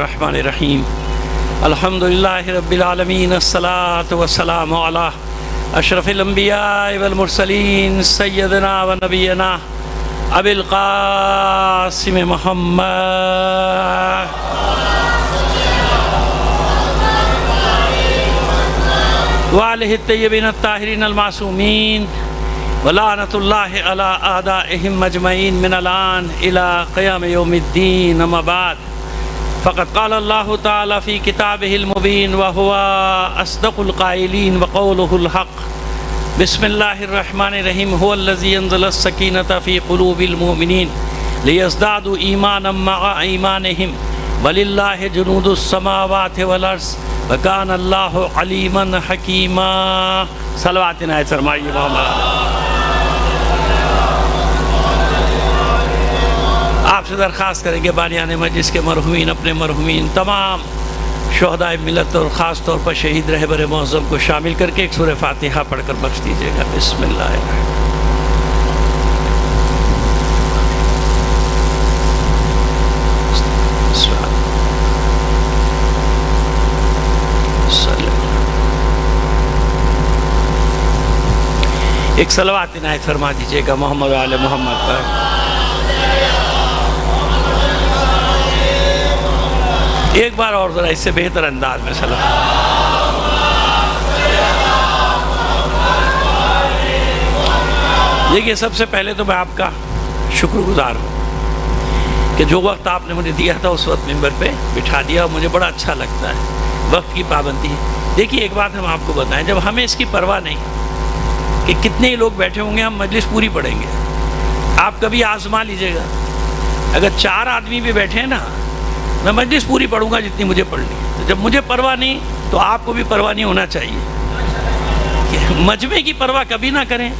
الرحمن الرحیم الحمد للہ رب العالمین الصلاۃ والسلام علی اشرف الانبیاء والمرسلین سیدنا و نبینا ابی القاسم محمد وآلہ الطیبین الطاہرین المعصومین ولعنۃ اللہ علی اعدائہم اجمعین من الآن الی قیام یوم الدین اما بعد فقد قال اللہ تعالی فی کتابہ المبین وہو اصدق القائلین وقولہ الحق بسم اللہ الرحمن الرحیم هو الذی انزل السکینۃ فی قلوب المؤمنین لیزدادوا ایمانا مع ایمانہم وللہ جنود السماوات والارض وکان اللہ علیما حکیما. صلوات عنایت فرمائیے محمد. آپ سے درخواست کریں گے بانیان مجلس کے مرحومین اپنے مرحومین تمام شہدائے ملت اور خاص طور پر شہید رہبر معظم کو شامل کر کے ایک سورہ فاتحہ پڑھ کر بخش دیجیے گا. بسم اللہ الرحمن ایک صلوات عنایت فرما دیجیے گا محمد و آل محمد پر. ایک بار اور ذرا اس سے بہتر انداز میں صلوات. دیکھیے سب سے پہلے تو میں آپ کا شکر گزار ہوں کہ جو وقت آپ نے مجھے دیا تھا اس وقت ممبر پہ بٹھا دیا اور مجھے بڑا اچھا لگتا ہے. وقت کی پابندی ہے. دیکھیے ایک بات ہم آپ کو بتائیں, جب ہمیں اس کی پرواہ نہیں کہ کتنے ہی لوگ بیٹھے ہوں گے, ہم مجلس پوری پڑھیں گے. آپ کبھی آزما لیجئے گا, اگر 4 آدمی بھی بیٹھے ہیں نا, میں مجلس پوری پڑھوں گا جتنی مجھے پڑھنی ہے. جب مجھے پرواہ نہیں تو آپ کو بھی پرواہ نہیں ہونا چاہیے کہ مجمع کی پرواہ کبھی نہ کریں.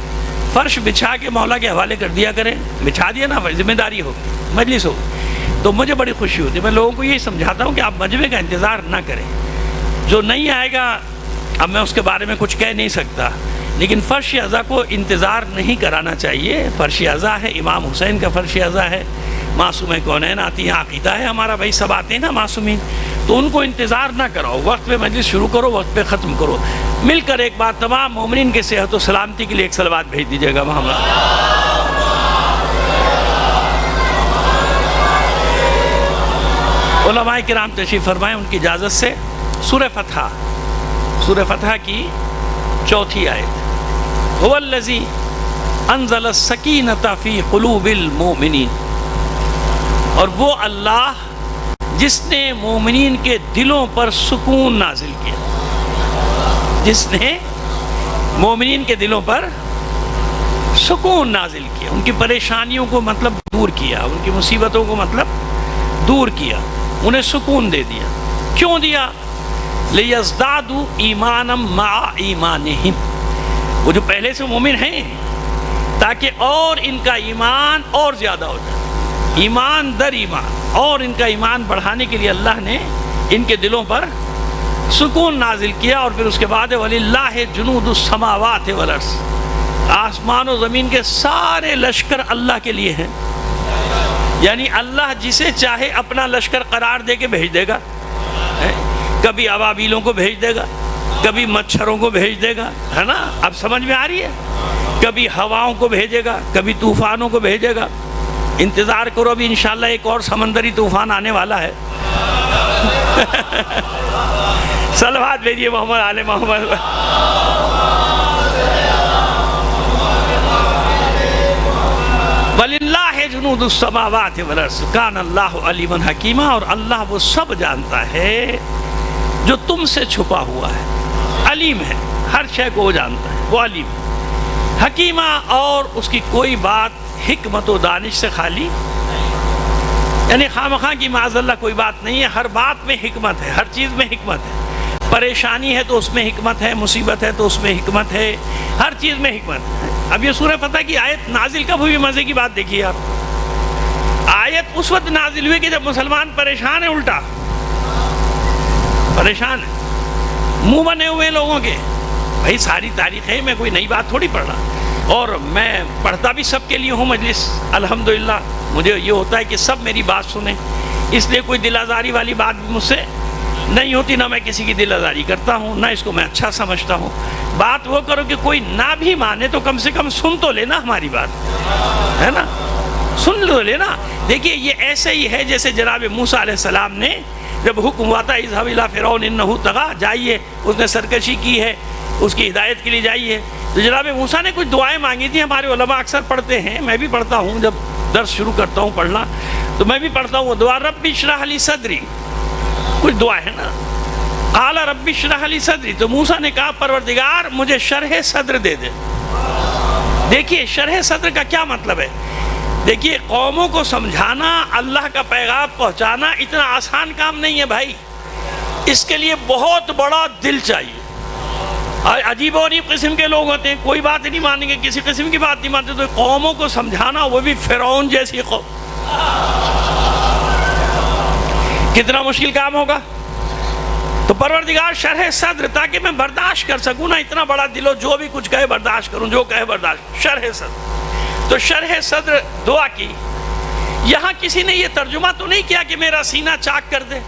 فرش بچھا کے مولا کے حوالے کر دیا کریں. بچھا دیا نا, ذمہ داری ہو, مجلس ہو, تو مجھے بڑی خوشی ہوتی ہے. میں لوگوں کو یہی سمجھاتا ہوں کہ آپ مجمع کا انتظار نہ کریں. جو نہیں آئے گا اب میں اس کے بارے میں کچھ کہہ نہیں سکتا, لیکن فرش اعضا کو انتظار نہیں کرانا چاہیے. فرش اعضا ہے, امام حسین کا فرش اعضا ہے, معصوم کونین آتی ہیں, عقیدہ ہے ہمارا, بھائی سب آتے ہیں نا معصومین, تو ان کو انتظار نہ کراؤ. وقت پہ مجلس شروع کرو, وقت پہ ختم کرو. مل کر ایک بات تمام مومنین کے صحت و سلامتی کے لیے ایک صلوات بھیج دیجیے گا محمد. علماء کرام تشریف فرمائیں ان کی اجازت سے. سورہ فتح کی 4تھی آیت, هو الذی انزل السکینۃ فی قلوب المؤمنین, اور وہ اللہ جس نے مومنین کے دلوں پر سکون نازل کیا. جس نے مومنین کے دلوں پر سکون نازل کیا, ان کی پریشانیوں کو مطلب دور کیا, ان کی مصیبتوں کو مطلب دور کیا, انہیں سکون دے دیا. کیوں دیا؟ لیزدادوا ایمانا مع ایمانہم, وہ جو پہلے سے مومن ہیں تاکہ اور ان کا ایمان اور زیادہ ہو جائے, ایمان در ایمان, اور ان کا ایمان بڑھانے کے لیے اللہ نے ان کے دلوں پر سکون نازل کیا. اور پھر اس کے بعد وَلِلَّهِ جُنُودُ السَّمَاوَاتِ وَالْأَرْضِ, آسمان و زمین کے سارے لشکر اللہ کے لیے ہیں. یعنی اللہ جسے چاہے اپنا لشکر قرار دے کے بھیج دے گا. کبھی ابابیلوں کو بھیج دے گا, کبھی مچھروں کو بھیج دے گا, ہے نا, اب سمجھ میں آ رہی ہے. کبھی ہواؤں کو بھیجے گا, کبھی طوفانوں کو بھیجے گا. انتظار کرو, ابھی انشاءاللہ ایک اور سمندری طوفان آنے والا ہے. صلوات بھیجیے محمد آل محمد. وَلِلَّهِ جُنُودُ السَّمَاوَاتِ وَالْأَرْضِ كَانَ اللَّهُ عَلِيمًا حَكِيمًا, اور اللہ وہ سب جانتا ہے جو تم سے چھپا ہوا ہے. علیم ہے, ہر شے کو وہ جانتا ہے, وہ علیم ہے. حکیمہ, اور اس کی کوئی بات حکمت و دانش سے خالی, یعنی خواہ کی معاذ اللہ کوئی بات نہیں ہے. ہر بات میں حکمت ہے, ہر چیز میں حکمت ہے. پریشانی ہے تو اس میں حکمت ہے, مصیبت ہے تو اس میں حکمت ہے, ہر چیز میں حکمت ہے. اب یہ سورہ فتح کی آیت نازل کب ہوئی؟ مزے کی بات دیکھیے آپ, آیت اس وقت نازل ہوئی کہ جب مسلمان پریشان ہیں, الٹا پریشان ہیں, منہ بنے ہوئے لوگوں کے. بھائی ساری تاریخ ہے, میں کوئی نئی بات تھوڑی پڑھ رہا, اور میں پڑھتا بھی سب کے لیے ہوں مجلس. الحمدللہ مجھے یہ ہوتا ہے کہ سب میری بات سنیں, اس لیے کوئی دل آزاری والی بات بھی مجھ سے نہیں ہوتی، نہ میں کسی کی دل آزاری کرتا ہوں، نہ اس کو میں اچھا سمجھتا ہوں۔ بات وہ کرو کہ کوئی نہ بھی مانے تو کم سے کم سن تو لینا ہماری بات، ہے نا، سن لو لینا۔ دیکھیے یہ ایسے ہی ہے جیسے جناب موسیٰ علیہ السلام نے جب حکم ہوا تھا اذهب الى فرعون انه طغى، جائیے، اس نے سرکشی کی ہے، اس کی ہدایت کے لیے جائیے۔ تو جناب موسیٰ نے کچھ دعائیں مانگی تھیں، ہمارے علماء اکثر پڑھتے ہیں، میں بھی پڑھتا ہوں، جب درس شروع کرتا ہوں پڑھنا تو میں بھی پڑھتا ہوں وہ دعا، رب اشرح لی صدری، کچھ دعا ہے نا، قال رب اشرح لی صدری، تو موسیٰ نے کہا پروردگار مجھے شرح صدر دے دے۔ دیکھیے شرح صدر کا کیا مطلب ہے؟ دیکھیے قوموں کو سمجھانا، اللہ کا پیغام پہنچانا اتنا آسان کام نہیں ہے بھائی، اس کے لیے بہت بڑا دل چاہیے۔ عجیب و غریب قسم کے لوگ ہوتے ہیں، کوئی بات نہیں مانیں گے، کسی قسم کی بات نہیں مانتے، تو قوموں کو سمجھانا، وہ بھی فرعون جیسی قوم، کتنا مشکل کام ہوگا۔ تو پروردگار شرح صدر، تاکہ میں برداشت کر سکوں نا، اتنا بڑا دل ہو، جو بھی کچھ کہے برداشت کروں، جو کہے برداشت، شرح صدر۔ تو شرح صدر دعا کی، یہاں کسی نے یہ ترجمہ تو نہیں کیا کہ میرا سینہ چاک کر دے،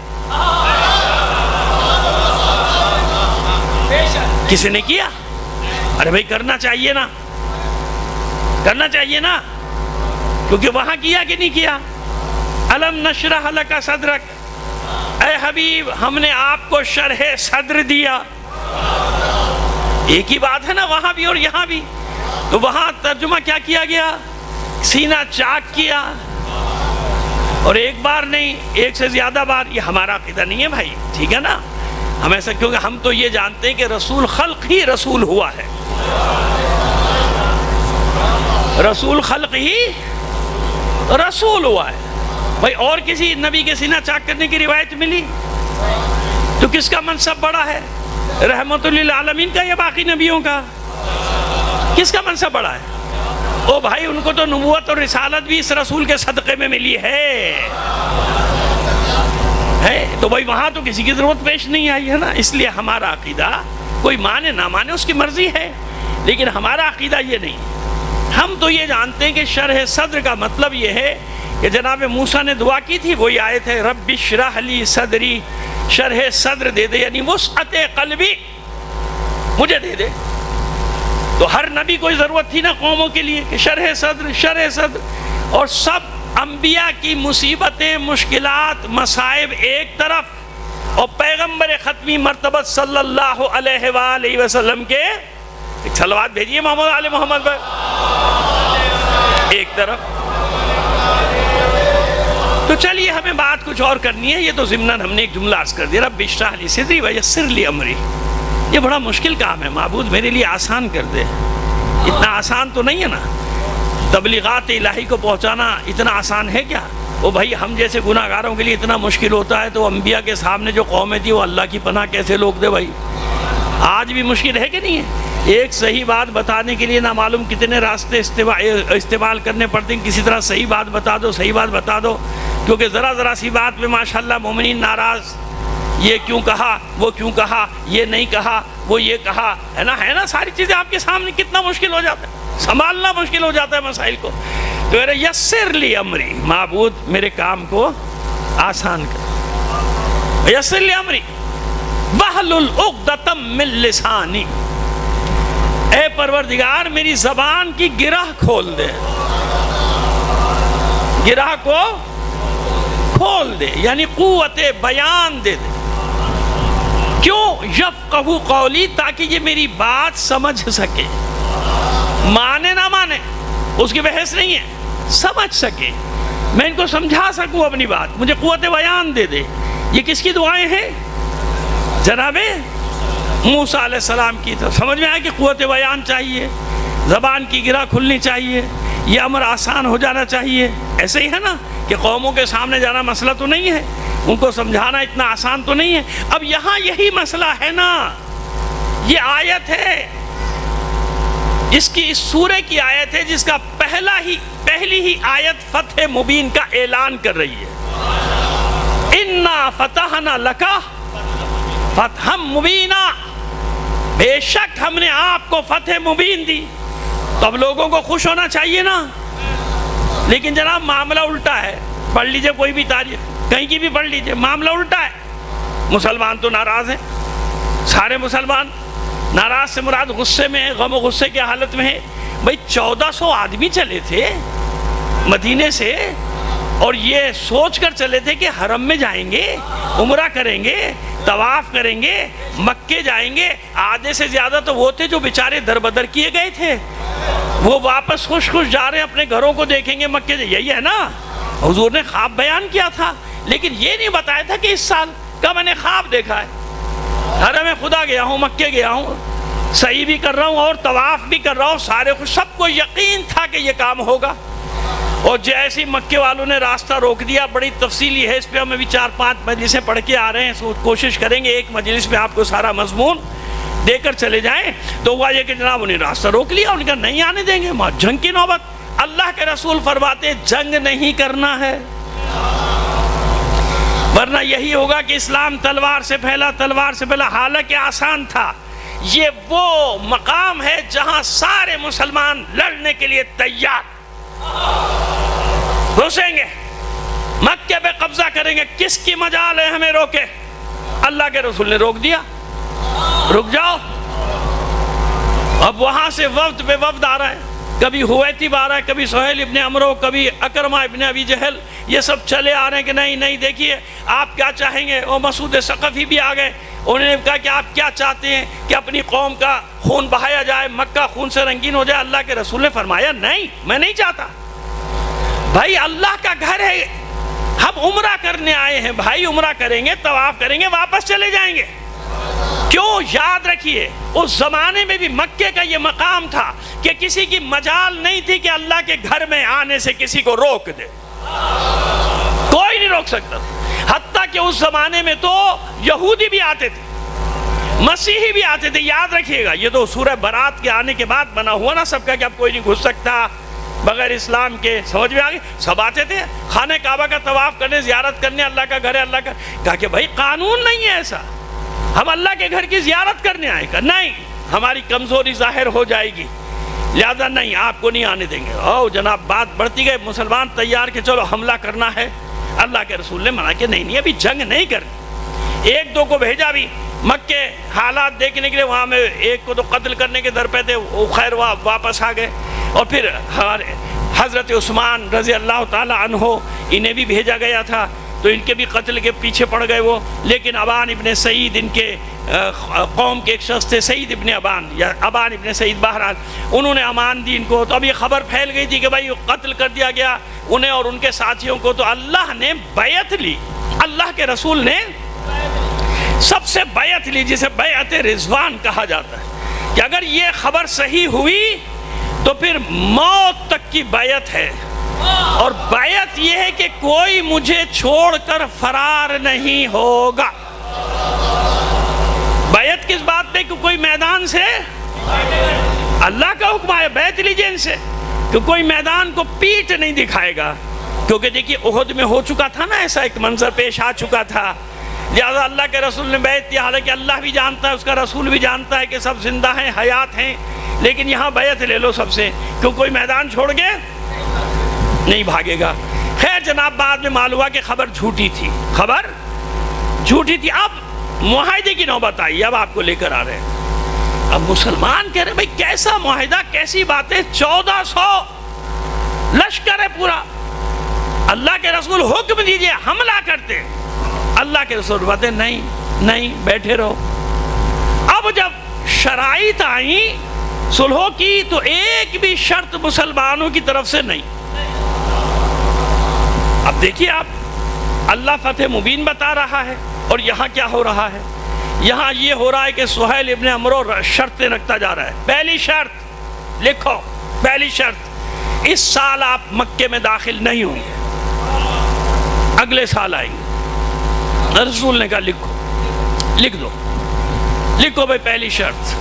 کسی نے کیا؟ ارے بھائی کرنا چاہیے نا، کرنا چاہیے نا، کیونکہ وہاں کیا کہ نہیں کیا؟ الم نشرح لک صدرک، اے حبیب ہم نے آپ کو شرح صدر دیا، ایک ہی بات ہے نا وہاں بھی اور یہاں بھی۔ تو وہاں ترجمہ کیا کیا گیا؟ سینہ چاک کیا، اور ایک بار نہیں، ایک سے زیادہ بار۔ یہ ہمارا عقیدہ نہیں ہے بھائی، ٹھیک ہے نا، ہم ایسا، کیونکہ ہم تو یہ جانتے ہیں کہ رسول خلق ہی رسول ہوا ہے، رسول خلق ہی رسول ہوا ہے بھائی، اور کسی نبی کے سینہ چاک کرنے کی روایت ملی تو کس کا منصب بڑا ہے؟ رحمت للعالمین کا یا باقی نبیوں کا؟ کس کا منصب بڑا ہے؟ او بھائی ان کو تو نبوت اور رسالت بھی اس رسول کے صدقے میں ملی ہے، تو بھائی وہاں تو کسی کی ضرورت پیش نہیں آئی ہے نا۔ اس لیے ہمارا عقیدہ، کوئی مانے نہ مانے اس کی مرضی ہے، لیکن ہمارا عقیدہ یہ نہیں، ہم تو یہ جانتے ہیں کہ شرح صدر کا مطلب یہ ہے کہ جناب موسیٰ نے دعا کی تھی، وہی آیت ہے رب اشرح لی صدری، شرح صدر دے دے، یعنی وسعت قلبی مجھے دے دے۔ تو ہر نبی کو ضرورت تھی نا قوموں کے لیے کہ شرح صدر، شرح صدر، اور سب انبیاء کی مصیبتیں، مشکلات، مصائب ایک طرف، اور پیغمبر ختمی مرتبہ صلی اللہ علیہ وآلہ وسلم کے ایک صلوات بھیجیے محمد آل محمد پر ایک طرف۔ تو چلیے ہمیں بات کچھ اور کرنی ہے، یہ تو ضمناً ہم نے ایک جملہ عرض کر دیا، رب اشرح لی صدری ویسر لی امری۔ یہ بڑا مشکل کام ہے، معبود میرے لیے آسان کر دے، اتنا آسان تو نہیں ہے نا، تبلیغات الہی کو پہنچانا اتنا آسان ہے کیا؟ وہ بھائی ہم جیسے گناہ گاروں کے لیے اتنا مشکل ہوتا ہے، تو انبیاء کے سامنے جو قومیں تھی وہ اللہ کی پناہ کیسے لوگ دے بھائی؟ آج بھی مشکل ہے کہ نہیں ہے؟ ایک صحیح بات بتانے کے لیے نہ معلوم کتنے راستے استعمال کرنے پڑتے ہیں، کسی طرح صحیح بات بتا دو، صحیح بات بتا دو، کیونکہ ذرا سی بات میں ماشاءاللہ مومنین ناراض، یہ کیوں کہا، وہ کیوں کہا، یہ نہیں کہا، وہ یہ کہا، ہے نا، ساری چیزیں آپ کے سامنے، کتنا مشکل ہو جاتا ہے، سنبھالنا مشکل ہو جاتا ہے مسائل کو۔ تو یسر لی امری، معبود میرے کام کو آسان کر، یسر لی امری واحلل عقدۃ من لسانی، اے پروردگار میری زبان کی گرہ کھول دے، گرہ کو کھول دے، یعنی قوت بیان دے دے۔ کیوں؟ یفقہوا قولی، تاکہ یہ میری بات سمجھ سکے، مانے نہ مانے اس کی بحث نہیں ہے، سمجھ سکے، میں ان کو سمجھا سکوں اپنی بات، مجھے قوت بیان دے دے۔ یہ کس کی دعائیں ہیں؟ جناب موسیٰ علیہ السلام کی طرف۔ سمجھ میں آیا کہ قوت بیان چاہیے، زبان کی گرہ کھلنی چاہیے، یہ امر آسان ہو جانا چاہیے۔ ایسے ہی ہے نا کہ قوموں کے سامنے جانا مسئلہ تو نہیں ہے، ان کو سمجھانا اتنا آسان تو نہیں ہے۔ اب یہاں یہی مسئلہ ہے نا، یہ آیت ہے، اس سورہ کی آیت ہے جس کا پہلی ہی آیت فتح مبین کا اعلان کر رہی ہے۔ اِنَّا فَتَحْنَا لَكَ فتحً مبینہ، بے شک ہم نے آپ کو فتح مبین دی۔ تو اب لوگوں کو خوش ہونا چاہیے نا، لیکن جناب معاملہ الٹا ہے، پڑھ لیجئے کوئی بھی تاریخ، کہیں کی بھی پڑھ لیجئے، معاملہ الٹا ہے۔ مسلمان تو ناراض ہیں، سارے مسلمان ناراض سے مراد غصے میں ہیں، غم و غصے کی حالت میں ہیں۔ بھئی 1400 آدمی چلے تھے مدینے سے، اور یہ سوچ کر چلے تھے کہ حرم میں جائیں گے، عمرہ کریں گے، طواف کریں گے، مکے جائیں گے۔ آدھے سے زیادہ تو وہ تھے جو بیچارے در بدر کیے گئے تھے، وہ واپس خوش خوش جا رہے ہیں، اپنے گھروں کو دیکھیں گے مکے۔ یہی ہے نا، حضور نے خواب بیان کیا تھا، لیکن یہ نہیں بتایا تھا کہ اس سال کا میں نے خواب دیکھا ہے، حرم خدا گیا ہوں، مکے گیا ہوں، سعی بھی کر رہا ہوں اور طواف بھی کر رہا ہوں، سارے خوش، سب کو یقین تھا کہ یہ کام ہوگا۔ اور جیسے مکے والوں نے راستہ روک دیا، بڑی تفصیلی ہے، اس پہ ہم ابھی 4-5 مجلسیں پڑھ کے آ رہے ہیں، کوشش کریں گے ایک مجلس میں آپ کو سارا مضمون دے کر چلے جائیں۔ تو ہوا یہ کہ جناب انہیں راستہ روک لیا، ان کا نہیں آنے دیں گے، جنگ کی نوبت۔ اللہ کے رسول فرماتے جنگ نہیں کرنا ہے، ورنہ یہی ہوگا کہ اسلام تلوار سے پھیلا، تلوار سے پھیلا۔ حالانکہ آسان تھا، یہ وہ مقام ہے جہاں سارے مسلمان لڑنے کے لیے تیار، گھسیں گے، مکے پہ قبضہ کریں گے، کس کی مجال ہے ہمیں روکے؟ اللہ کے رسول نے روک دیا، رک جاؤ۔ اب وہاں سے وفد پہ وفد آ رہا ہے، کبھی حویتب آ رہا ہے، کبھی سہیل ابن عمرو، کبھی اکرمہ ابن ابی جہل، یہ سب چلے آ رہے ہیں کہ نہیں نہیں دیکھیے آپ کیا چاہیں گے۔ اور مسعود ثقفی بھی آ گئے، انہوں نے کہا کہ آپ کیا چاہتے ہیں کہ اپنی قوم کا خون بہایا جائے، مکہ خون سے رنگین ہو جائے؟ اللہ کے رسول نے فرمایا نہیں، میں نہیں چاہتا۔ بھائی اللہ کا گھر ہے، ہم عمرہ کرنے آئے ہیں بھائی، عمرہ کریں گے، طواف کریں گے، واپس چلے جائیں گے۔ کیوں؟ یاد رکھیے اس زمانے میں بھی مکے کا یہ مقام تھا کہ کسی کی مجال نہیں تھی کہ اللہ کے گھر میں آنے سے کسی کو روک دے، کوئی نہیں روک سکتا۔ حتیٰ کہ اس زمانے میں تو یہودی بھی آتے تھے، مسیحی بھی آتے تھے۔ یاد رکھیے گا، یہ تو سورہ برات کے آنے کے بعد بنا ہوا نا سب کا کہ اب کوئی نہیں گھس سکتا بغیر اسلام کے، سمجھ میں آگے؟ سب آتے تھے خانہ کعبہ کا طواف کرنے، زیارت کرنے، اللہ کا گھر ہے، اللہ کا۔ کہا کہ بھائی قانون نہیں ہے ایسا، ہم اللہ کے گھر کی زیارت کرنے آئے گا، نہیں، ہماری کمزوری ظاہر ہو جائے گی، لہذا نہیں، آپ کو نہیں آنے دیں گے۔ او جناب، بات بڑھتی گئی، مسلمان تیار کہ چلو حملہ کرنا ہے۔ اللہ کے رسول نے منع کہ نہیں، ابھی جنگ نہیں کرنی۔ ایک دو کو بھیجا بھی مکے حالات دیکھنے کے لیے، وہاں میں ایک کو تو قتل کرنے کے در پہ تھے، وہ خیر وہ واپس آ گئے۔ اور پھر حضرت عثمان رضی اللہ تعالی عنہ، انہیں بھی بھیجا گیا تھا، تو ان کے بھی قتل کے پیچھے پڑ گئے وہ۔ لیکن ابان ابن سعید، ان کے قوم کے ایک شخص تھے، سعید ابن ابان یا ابان ابن سعید، بہرحال انہوں نے امان دی ان کو۔ تو اب یہ خبر پھیل گئی تھی کہ بھائی قتل کر دیا گیا انہیں اور ان کے ساتھیوں کو۔ تو اللہ نے بیعت لی، اللہ کے رسول نے سب سے بیعت لی، جسے بیعت رضوان کہا جاتا ہے، کہ اگر یہ خبر صحیح ہوئی تو پھر موت تک کی بیعت ہے۔ اور بیعت یہ ہے کہ کوئی مجھے چھوڑ کر فرار نہیں ہوگا۔ بیعت کس بات پہ؟ کہ کوئی میدان سے، اللہ کا حکم ہے بیعت لیجئے ان سے، کہ کوئی میدان کو پیٹ نہیں دکھائے گا، کیونکہ دیکھیے احد میں ہو چکا تھا نا، ایسا ایک منظر پیش آ چکا تھا، لہذا اللہ کے رسول نے بیعت کیا۔ حالانکہ اللہ بھی جانتا ہے، اس کا رسول بھی جانتا ہے کہ سب زندہ ہیں، حیات ہیں، لیکن یہاں بیعت لے لو سب سے، کیوں کوئی میدان چھوڑ کے نہیں بھاگے گا۔ خیر جناب، بعد میں معلوم ہوا کہ خبر جھوٹی تھی، خبر جھوٹی تھی۔ اب معاہدے کی نوبت آئی، اب آپ کو لے کر آ رہے ہیں۔ اب مسلمان کہہ رہے ہیں بھائی کیسا معاہدہ، کیسی باتیں، 1400 لشکر ہے پورا، اللہ کے رسول حکم دیجئے حملہ کرتے۔ اللہ کے رسول باتیں نہیں نہیں، بیٹھے رہو۔ اب جب شرائط آئیں صلح کی تو ایک بھی شرط مسلمانوں کی طرف سے نہیں۔ اب دیکھیے آپ، اللہ فتح مبین بتا رہا ہے، اور یہاں کیا ہو رہا ہے؟ یہاں یہ ہو رہا ہے کہ سہیل ابن عمرو شرطیں رکھتا جا رہا ہے۔ پہلی شرط لکھو، پہلی شرط، اس سال آپ مکے میں داخل نہیں ہوں گے، اگلے سال آئیں گے۔ رسول نے کہا لکھو، لکھ دو، لکھو بھائی پہلی شرط،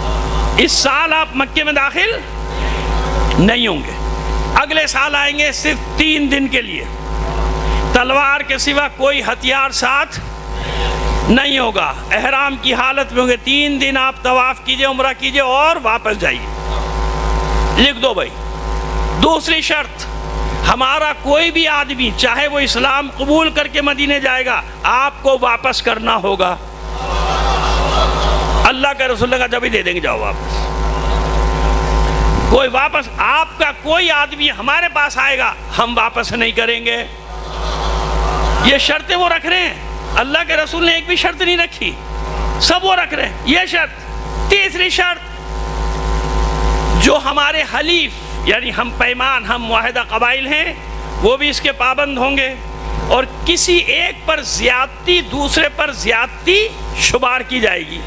اس سال آپ مکے میں داخل نہیں ہوں گے، اگلے سال آئیں گے صرف 3 دن کے لیے، تلوار کے سوا کوئی ہتھیار ساتھ نہیں ہوگا، احرام کی حالت میں ہوں گے، 3 دن آپ طواف کیجئے، عمرہ کیجئے اور واپس جائیے، لکھ دو بھائی۔ دوسری شرط، ہمارا کوئی بھی آدمی چاہے وہ اسلام قبول کر کے مدینے جائے گا، آپ کو واپس کرنا ہوگا۔ اللہ کے رسول نے کہا جب ہی دے دیں گے، جاؤ واپس۔ کوئی واپس، آپ کا کوئی آدمی ہمارے پاس آئے گا ہم واپس نہیں کریں گے۔ یہ شرطیں وہ رکھ رہے ہیں، اللہ کے رسول نے ایک بھی شرط نہیں رکھی، سب وہ رکھ رہے ہیں۔ یہ شرط، تیسری شرط، جو ہمارے حلیف یعنی ہم پیمان، ہم معاہدہ قبائل ہیں، وہ بھی اس کے پابند ہوں گے، اور کسی ایک پر زیادتی دوسرے پر زیادتی شمار کی جائے گی۔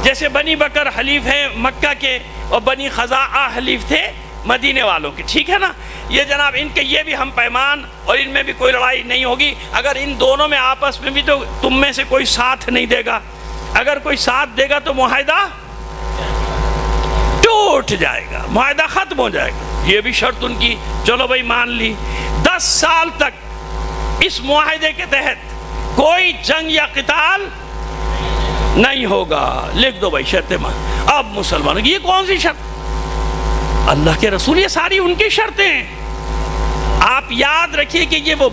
جیسے بنی بکر حلیف ہیں مکہ کے اور بنی خزاعہ حلیف تھے مدینے والوں کے، ٹھیک ہے نا؟ یہ جناب ان کے یہ بھی ہم پیمان، اور ان میں بھی کوئی لڑائی نہیں ہوگی۔ اگر ان دونوں میں آپس میں بھی، تو تم میں سے کوئی ساتھ نہیں دے گا، اگر کوئی ساتھ دے گا تو معاہدہ ٹوٹ جائے گا، معاہدہ ختم ہو جائے گا۔ یہ بھی شرط ان کی، چلو بھائی مان لی۔ 10 سال تک اس معاہدے کے تحت کوئی جنگ یا قتال نہیں ہوگا، لکھ دو بھائی شرط مان۔ اب مسلمانوں کی یہ کون سی شرط؟ اللہ کے رسول، یہ ساری ان کی شرطیں ہیں۔ آپ یاد رکھیے کہ یہ وہ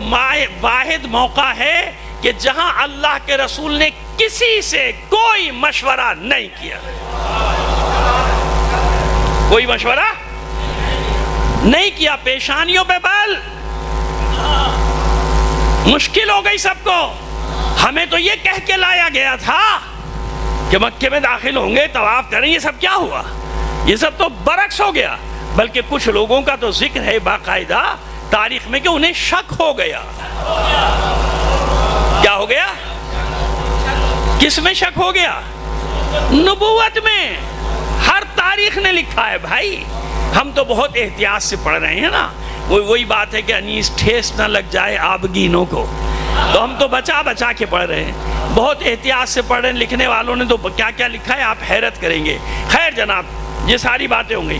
واحد موقع ہے کہ جہاں اللہ کے رسول نے کسی سے کوئی مشورہ نہیں کیا، کوئی مشورہ نہیں کیا، پیشانیوں پہ بل، مشکل ہو گئی سب کو۔ ہمیں تو یہ کہہ کے لایا گیا تھا کہ مکے میں داخل ہوں گے، طواف کریں، یہ سب کیا ہوا؟ یہ سب تو برعکس ہو گیا۔ بلکہ کچھ لوگوں کا تو ذکر ہے باقاعدہ تاریخ میں کہ انہیں شک ہو گیا۔ کیا ہو گیا؟ کس میں شک ہو گیا؟ نبوت میں۔ ہر تاریخ نے لکھا ہے بھائی، ہم تو بہت احتیاط سے پڑھ رہے ہیں نا۔ وہی بات ہے کہ انیس ٹھیس نہ لگ جائے آبگینوں کو، تو ہم تو بچا بچا کے پڑھ رہے ہیں، بہت احتیاط سے پڑھ رہے ہیں۔ لکھنے والوں نے تو کیا کیا لکھا ہے، آپ حیرت کریں گے۔ خیر جناب، یہ ساری باتیں ہوں گی۔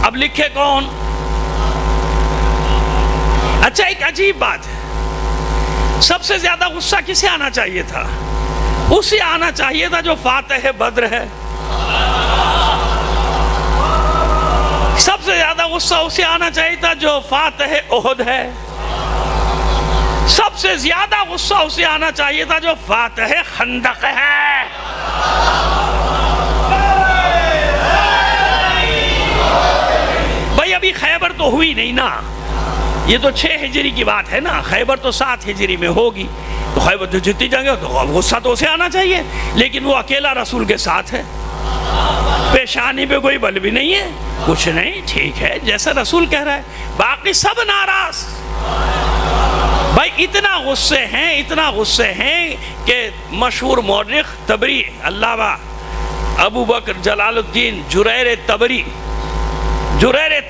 اب لکھے کون؟ اچھا، ایک عجیب بات ہے، سب سے زیادہ غصہ کسے آنا چاہیے تھا؟ اسے آنا چاہیے تھا جو فاتح بدر ہے۔ سب سے زیادہ غصہ اسے آنا چاہیے تھا جو فاتح احد ہے۔ سب سے زیادہ غصہ اسے آنا چاہیے تھا جو فاتح خندق ہے۔ بھائی ابھی خیبر تو ہوئی نہیں نا، یہ تو 6 ہجری کی بات ہے نا، خیبر تو 7 ہجری میں ہوگی، تو خیبر تو جتنی جنگ ہے تو غصہ تو اسے آنا چاہیے، لیکن وہ اکیلا رسول کے ساتھ ہے، پیشانی پہ کوئی بل بھی نہیں ہے، کچھ نہیں، ٹھیک ہے جیسا رسول کہہ رہا ہے، باقی سب ناراض۔ بھائی اتنا غصے ہیں کہ مشہور مورخ تبری، علامہ ابو بکر جلال الدین جریر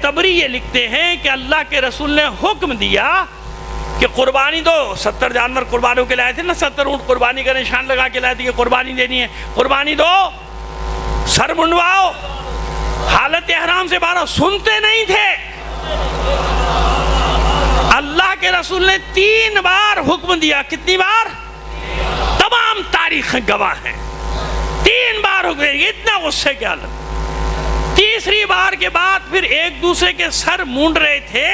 تبری یہ لکھتے ہیں کہ اللہ کے رسول نے حکم دیا کہ قربانی دو۔ 70 جانور قربانیوں کے لائے تھے نا، 70 اونٹ قربانی کا نشان لگا کے لائے تھے کہ قربانی دینی ہے، قربانی دو، سر منڈواؤ، حالت احرام سے باہر، سنتے نہیں تھے۔ اللہ کے رسول نے 3 بار حکم دیا، کتنی بار؟ تمام تاریخیں گواہ ہیں، 3 بار حکم دیا، اتنا غصے کے عالم۔ تیسری بار کے بعد پھر ایک دوسرے کے سر مونڈ رہے تھے،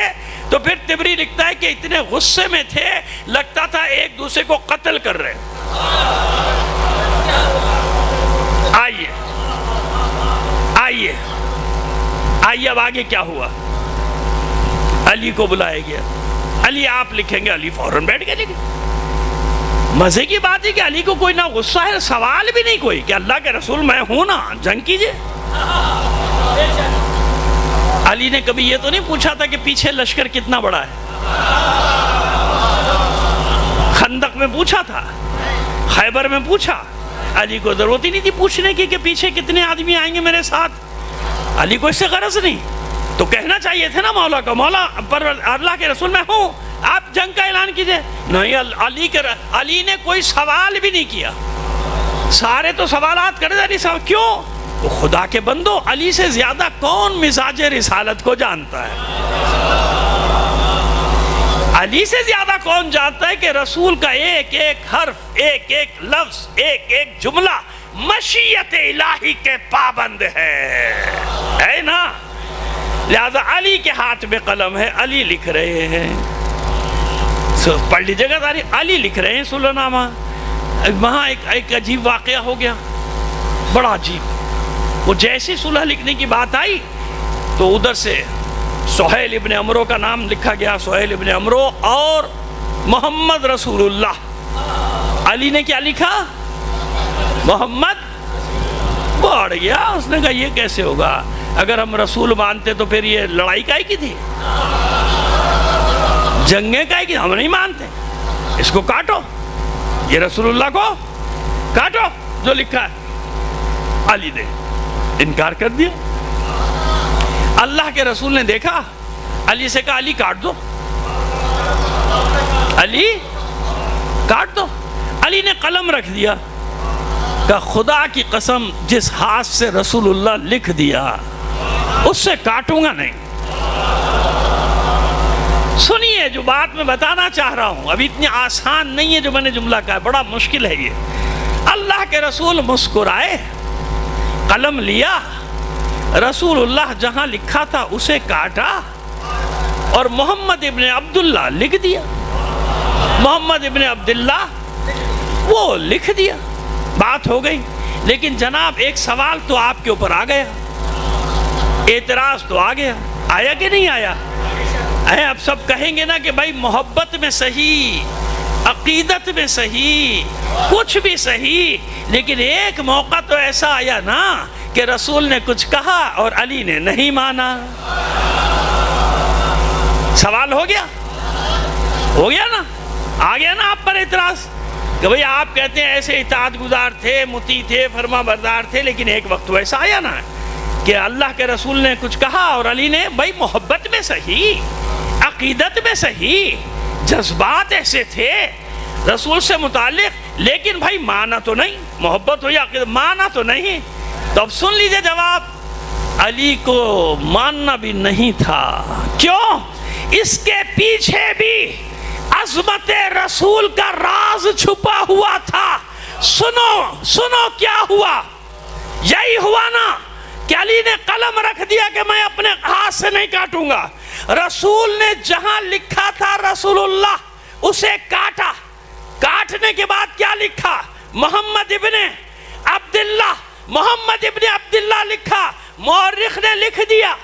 تو پھر تبری لکھتا ہے کہ اتنے غصے میں تھے، لگتا تھا ایک دوسرے کو قتل کر رہے۔ آئیے اب آگے کیا ہوا؟ علی کو بلایا گیا، علی آپ لکھیں گے، علی فوراً بیٹھ گئے لکھیں۔ مزے کی بات ہے کہ علی کو کوئی نہ غصہ ہے، سوال بھی نہیں کوئی کہ اللہ کے رسول میں ہوں نا، جنگ کیجئے۔ علی نے کبھی یہ تو نہیں پوچھا تھا کہ پیچھے لشکر کتنا بڑا ہے؟ خندق میں پوچھا تھا، خیبر میں پوچھا، علی کو ضرورت ہی نہیں تھی پوچھنے کی کہ پیچھے کتنے آدمی آئیں گے میرے ساتھ، علی کو اس سے غرض نہیں۔ تو کہنا چاہیے تھے نا مولا کو، مولا پر اللہ کے رسول میں ہوں، آپ جنگ کا اعلان کیجئے۔ نہیں، علی نے کوئی سوال بھی نہیں کیا، سارے تو سوالات کر دے، کیوں؟ وہ خدا کے بندو، علی سے زیادہ کون مزاج رسالت کو جانتا ہے؟ علی سے زیادہ کون جانتا ہے کہ رسول کا ایک ایک حرف، ایک ایک لفظ، ایک ایک جملہ مشیت الہی کے پابند ہے نا؟ لہذا علی کے ہاتھ میں قلم ہے، علی لکھ رہے ہیں. پڑھ لیجیے گا تاریخ، علی لکھ رہے ہیں صلح نامہ. وہاں ایک عجیب واقعہ ہو گیا، بڑا عجیب. وہ جیسے صلح لکھنے کی بات آئی تو ادھر سے سہیل ابن عمرو کا نام لکھا گیا، سہیل ابن عمرو اور محمد رسول اللہ. علی نے کیا لکھا؟ محمد. بڑھ گیا، اس نے کہا یہ کیسے ہوگا؟ اگر ہم رسول مانتے تو پھر یہ لڑائی کائے کی تھی، جنگیں کائے کی؟ ہم نہیں مانتے، اس کو کاٹو، یہ رسول اللہ کو کاٹو جو لکھا ہے. علی نے انکار کر دیا. اللہ کے رسول نے دیکھا، علی سے کہا علی کاٹ دو، علی کاٹ دو. علی نے قلم رکھ دیا، کہ خدا کی قسم جس ہاتھ سے رسول اللہ لکھ دیا اس سے کاٹوں گا نہیں. سنیے جو بات میں بتانا چاہ رہا ہوں، ابھی اتنی آسان نہیں ہے جو میں نے جملہ کہا ہے، بڑا مشکل ہے یہ. اللہ کے رسول مسکرائے، قلم لیا، رسول اللہ جہاں لکھا تھا اسے کاٹا اور محمد ابن عبداللہ لکھ دیا. محمد ابن عبداللہ وہ لکھ دیا، بات ہو گئی. لیکن جناب ایک سوال تو آپ کے اوپر آ گیا، اعتراض تو آ گیا، آیا کہ نہیں آیا؟ اب سب کہیں گے نا کہ بھائی محبت میں صحیح، عقیدت میں صحیح، کچھ بھی صحیح، لیکن ایک موقع تو ایسا آیا نا کہ رسول نے کچھ کہا اور علی نے نہیں مانا. سوال ہو گیا نا، آ گیا نا آپ پر اعتراض کہ بھئی آپ کہتے ہیں ایسے اطاعت گزار تھے، مطیع تھے، فرما بردار تھے، لیکن ایک وقت تو ایسا آیا نا کہ اللہ کے رسول نے کچھ کہا اور علی نے، بھئی محبت میں صحیح، عقیدت میں صحیح، جذبات ایسے تھے رسول سے متعلق، لیکن بھائی مانا تو نہیں، محبت ہو یا عقیدت مانا تو نہیں. تو اب سن لیجئے جواب، علی کو ماننا بھی نہیں تھا. کیوں؟ اس کے پیچھے بھی عظمت رسول کا راز چھپا ہوا تھا. سنو کیا ہوا. یہی ہوا نا کہ علی نے قلم رکھ دیا کہ میں اپنے ہاتھ سے نہیں کاٹوں گا. رسول نے جہاں لکھا تھا رسول اللہ اسے کاٹا. کاٹنے کے بعد کیا لکھا؟ محمد ابن عبداللہ. محمد ابن عبداللہ لکھا. مورخ نے لکھ دیا،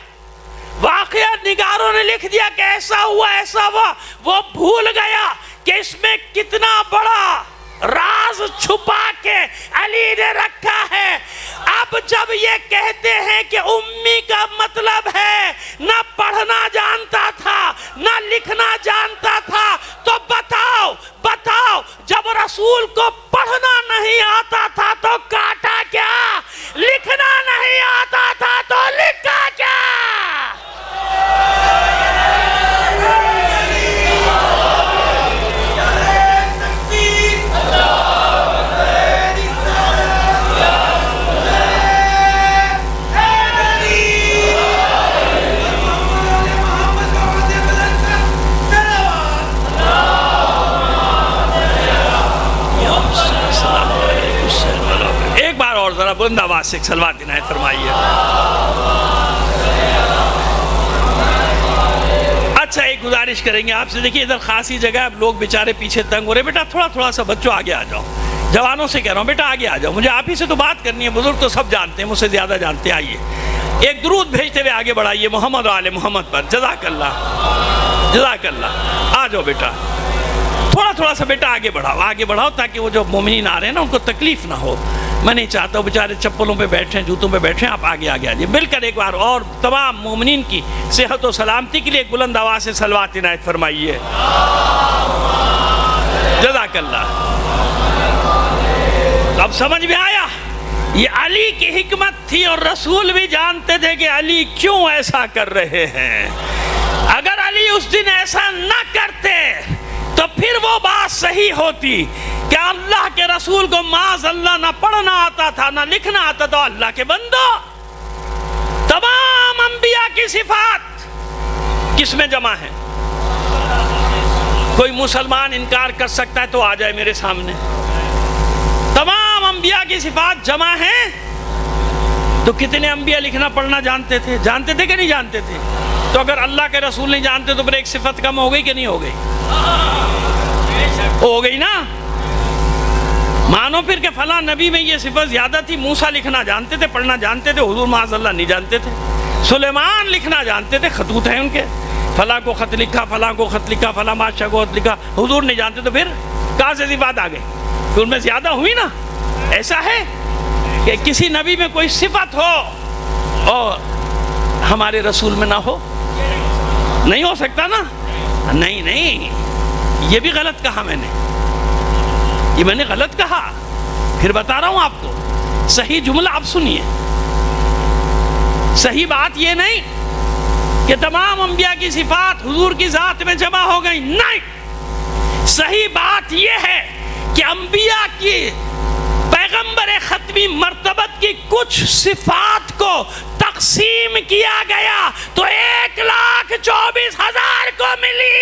واقعہ نگاروں نے لکھ دیا کہ ایسا ہوا ایسا ہوا. وہ بھول گیا کہ اس میں کتنا بڑا راز چھپا کے علی نے رکھا ہے. اب جب یہ کہتے ہیں کہ امی کا مطلب ہے نہ پڑھنا جانتا تھا نہ لکھنا جانتا تھا، تو بتاؤ جب رسول کو پڑھنا نہیں آتا تھا تو کاٹا کیا؟ لکھنا نہیں آتا تھا تو لکھا کیا؟ ذرا بلند آواز سے صلوات عنایت فرمائیے. اچھا ایک گزارش کریں گے آپ سے، دیکھیے ادھر خاصی جگہ اب لوگ بیچارے پیچھے تنگ ہو رہے. بیٹا تھوڑا سا بچوں آگے آ جاؤ، جوانوں سے کہہ رہا ہوں بیٹا آگے آ جاؤ، مجھے آپ ہی سے تو بات کرنی ہے. بزرگ تو سب جانتے ہیں، مجھ سے زیادہ جانتے ہیں. آئیے ایک درود بھیجتے ہوئے آگے بڑھائیے محمد و آل محمد پر. جزاک اللہ. آ جاؤ بیٹا، تھوڑا سا بیٹا آگے بڑھاؤ تاکہ وہ جو مومنین آ رہے ہیں نا ان کو تکلیف نہ ہو. میں نہیں چاہتا ہوں بیچارے چپلوں پہ بیٹھیں، جوتوں پہ بیٹھیں. آپ آگے آ جائیے مل کر ایک بار اور تمام مومنین کی صحت و سلامتی کے لیے ایک بلند آواز سے صلوات عنایت فرمائیے. جزاک اللہ. اب سمجھ میں آیا یہ علی کی حکمت تھی، اور رسول بھی جانتے تھے کہ علی کیوں ایسا کر رہے ہیں. اگر علی اس دن ایسا نہ کرتے تو پھر وہ بات صحیح ہوتی کہ اللہ کے رسول کو معاذ اللہ نہ پڑھنا آتا تھا نہ لکھنا آتا تھا. اللہ کے بندو، تمام انبیاء کی صفات کس میں جمع ہیں؟ کوئی مسلمان انکار کر سکتا ہے تو آ جائے میرے سامنے. تمام انبیاء کی صفات جمع ہیں. تو کتنے انبیاء لکھنا پڑھنا جانتے تھے کہ نہیں جانتے تھے؟ تو اگر اللہ کے رسول نہیں جانتے تو پھر ایک صفت کم ہو گئی کہ نہیں ہو گئی؟ ہو گئی نا. مانو پھر کہ فلاں نبی میں یہ صفت زیادہ تھی. موسیٰ لکھنا جانتے تھے، پڑھنا جانتے تھے، حضور معاذ اللہ نہیں جانتے تھے. سلیمان لکھنا جانتے تھے، خطوط ہیں ان کے، فلاں کو خط لکھا، فلاں کو خط لکھا، فلاں بادشاہ کو خط لکھا. حضور نہیں جانتے تو پھر کہاں سے صفات آ گئی؟ تو ان میں زیادہ ہوئی نا. ایسا ہے کہ کسی نبی میں کوئی صفت ہو اور ہمارے رسول میں نہ ہو؟ نہیں ہو سکتا نا. نہیں، یہ بھی غلط کہا میں نے، یہ میں نے غلط کہا. پھر بتا رہا ہوں آپ کو صحیح جملہ. آپ سنیے، صحیح بات یہ نہیں کہ تمام انبیاء کی صفات حضور کی ذات میں جمع ہو گئی. نہیں، صحیح بات یہ ہے کہ انبیاء کی پیغمبر ختمی مرتبت کی کچھ صفات کو تقسیم کیا گیا تو 1,24,000 کو ملی.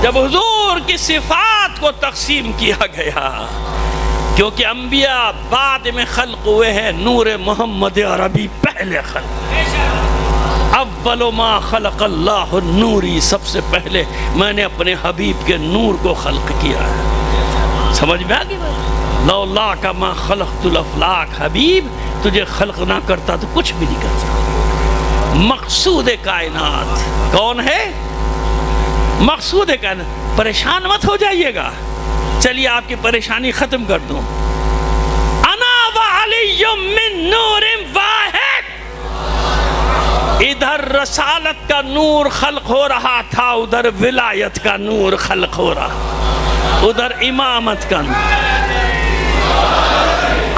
جب حضور کی صفات کو تقسیم کیا گیا، کیونکہ انبیاء بعد میں خلق ہوئے ہیں، نور محمد عربی پہلے خلق. اول ما خلق اللہ نوری، سب سے پہلے میں نے اپنے حبیب کے نور کو خلق کیا ہے. سمجھ میں آگئی بات؟ لولا کا ما خلقت الافلاک، حبیب تجھے خلق نہ کرتا تو کچھ بھی نہیں کرتا. مقصود کائنات کون ہے؟ مقصود کائنات. پریشان مت ہو جائیے گا. چلیے آپ کی پریشانی ختم کر دوں. انا وعلی من نور واحد. ادھر رسالت کا نور خلق ہو رہا تھا، ادھر ولایت کا نور خلق ہو رہا، ادھر امامت کا نور.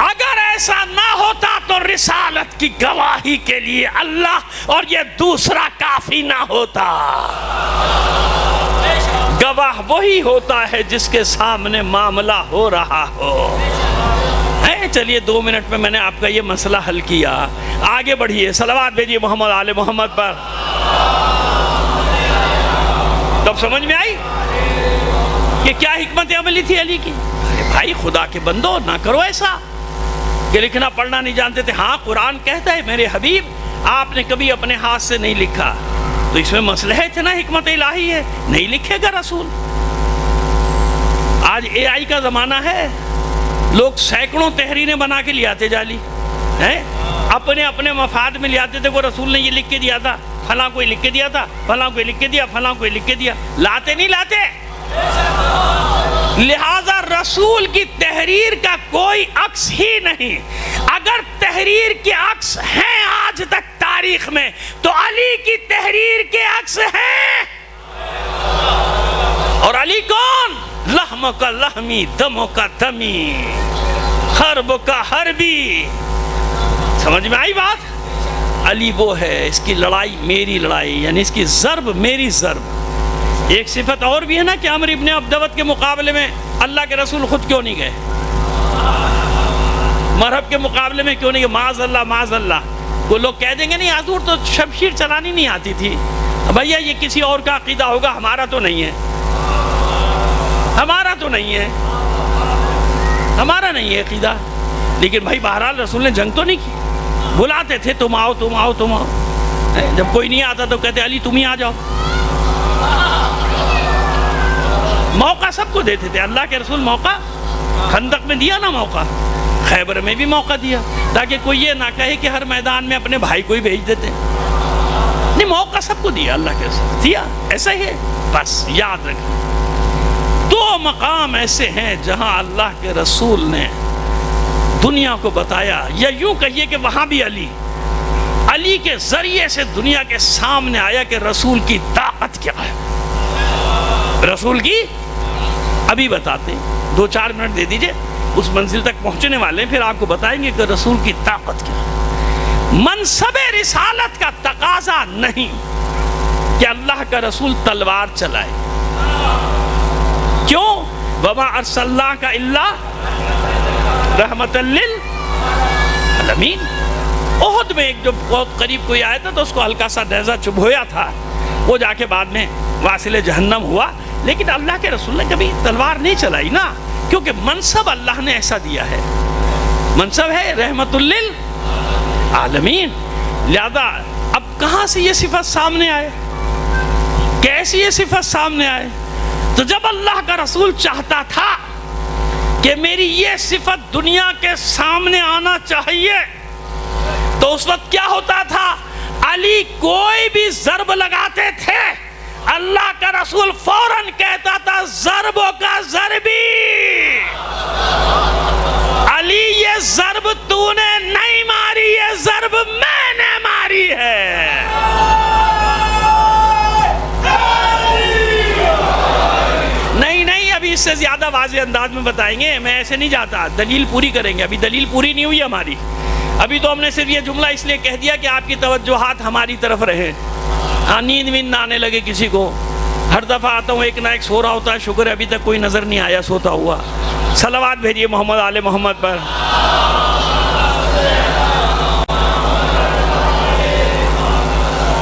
اگر ایسا نہ ہوتا تو رسالت کی گواہی کے لیے اللہ اور یہ دوسرا کافی نہ ہوتا. گواہ وہی ہوتا ہے جس کے سامنے معاملہ ہو رہا ہو. چلیے 2 منٹ میں نے آپ کا یہ مسئلہ حل کیا. آگے بڑھیے، صلوات بھیجیے محمد آل محمد پر. تب سمجھ میں آئی کہ کیا حکمت عملی تھی علی کی. ارے بھائی خدا کے بندو، نہ کرو ایسا کہ لکھنا پڑھنا نہیں جانتے تھے. ہاں قرآن کہتا ہے میرے حبیب آپ نے کبھی اپنے ہاتھ سے نہیں لکھا، تو اس میں مسئلہ ہے اتنا حکمت الہی ہے، نہیں لکھے گا رسول. آج AI کا زمانہ ہے، لوگ سینکڑوں تحریریں بنا کے لے آتے جعلی ہیں، اپنے مفاد میں لے آتے تھے. وہ رسول نے یہ لکھ کے دیا تھا، فلاں کوئی لکھ کے دیا تھا، فلاں کوئی لکھ کے دیا، فلاں کوئی لکھ کے دیا. لاتے نہیں لاتے. لہذا رسول کی تحریر کا کوئی عکس ہی نہیں. اگر تحریر کے عکس ہیں آج تک تاریخ میں تو علی کی تحریر کے عکس ہیں. اور علی کون؟ لحم کا لحمی، دموں کا دمی، حرب کا حربی. سمجھ میں آئی بات؟ علی وہ ہے، اس کی لڑائی میری لڑائی، یعنی اس کی ضرب میری ضرب. ایک صفت اور بھی ہے نا کہ عمر ابن عبدوت کے مقابلے میں اللہ کے رسول خود کیوں نہیں گئے؟ مرحب کے مقابلے میں کیوں نہیں گئے؟ معاذ اللہ معاذ اللہ. وہ لوگ کہہ دیں گے نہیں حضور تو شمشیر چلانی نہیں آتی تھی. بھیا یہ کسی اور کا عقیدہ ہوگا، ہمارا تو نہیں ہے، ہمارا تو نہیں ہے، ہمارا نہیں ہے عقیدہ. لیکن بھائی بہرحال رسول نے جنگ تو نہیں کی. بلاتے تھے تم آؤ تم آؤ تم آؤ. جب کوئی نہیں آتا تو کہتے علی تم ہی آ جاؤ. موقع سب کو دیتے تھے. اللہ کے رسول موقع خندق میں دیا نا، موقع خیبر میں بھی موقع دیا، تاکہ کوئی یہ نہ کہے کہ ہر میدان میں اپنے بھائی کو ہی بھیج دیتے. نہیں، موقع سب کو دیا اللہ کے رسول، دیا. ایسا ہی ہے. بس یاد رکھیں 2 مقام ایسے ہیں جہاں اللہ کے رسول نے دنیا کو بتایا، یا یوں کہیے کہ وہاں بھی علی کے ذریعے سے دنیا کے سامنے آیا کہ رسول کی طاقت کیا ہے. رسول کی ابھی بتاتے ہیں، 2-4 منٹ دے دیجئے، اس منزل تک پہنچنے والے ہیں، پھر آپ کو بتائیں گے کہ رسول کی طاقت کیا ہے. منصب رسالت کا تقاضا نہیں کہ اللہ کا رسول تلوار چلائے. کیوں؟ وَمَا أَرْسَلْنَاكَ إِلَّا رَحْمَةً لِّلْعَالَمِينَ. احد میں ایک جو بہت قریب کوئی آیا تھا تو اس کو ہلکا سا نیزہ چبھویا تھا، وہ جا کے بعد میں واصل جہنم ہوا. لیکن اللہ کے رسول نے کبھی تلوار نہیں چلائی نا، کیونکہ منصب اللہ نے ایسا دیا ہے، منصب ہے رحمت للعالمین۔ لہذا اب کہاں سے یہ صفت سامنے آئے، کیسی یہ صفت سامنے آئے؟ تو جب اللہ کا رسول چاہتا تھا کہ میری یہ صفت دنیا کے سامنے آنا چاہیے، تو اس وقت کیا ہوتا تھا؟ علی کوئی بھی ضرب لگاتے تھے، اللہ کا رسول فوراً کہتا تھا ضربوں کا ضربی، علی یہ ضرب تو نے نہیں ماری، یہ ضرب میں نے ماری ہے۔ نہیں ابھی اس سے زیادہ واضح انداز میں بتائیں گے، میں ایسے نہیں جاتا، دلیل پوری کریں گے، ابھی دلیل پوری نہیں ہوئی ہماری، ابھی تو ہم نے صرف یہ جملہ اس لیے کہہ دیا کہ آپ کی توجہات ہماری طرف رہے۔ نیند ویند نہ آنے لگے کسی کو، ہر دفعہ آتا ہوں ایک نہ ایک سو رہا ہوتا ہے، شکر ہے ابھی تک کوئی نظر نہیں آیا سوتا ہوا۔ صلوات بھیجیے محمد آل محمد پر۔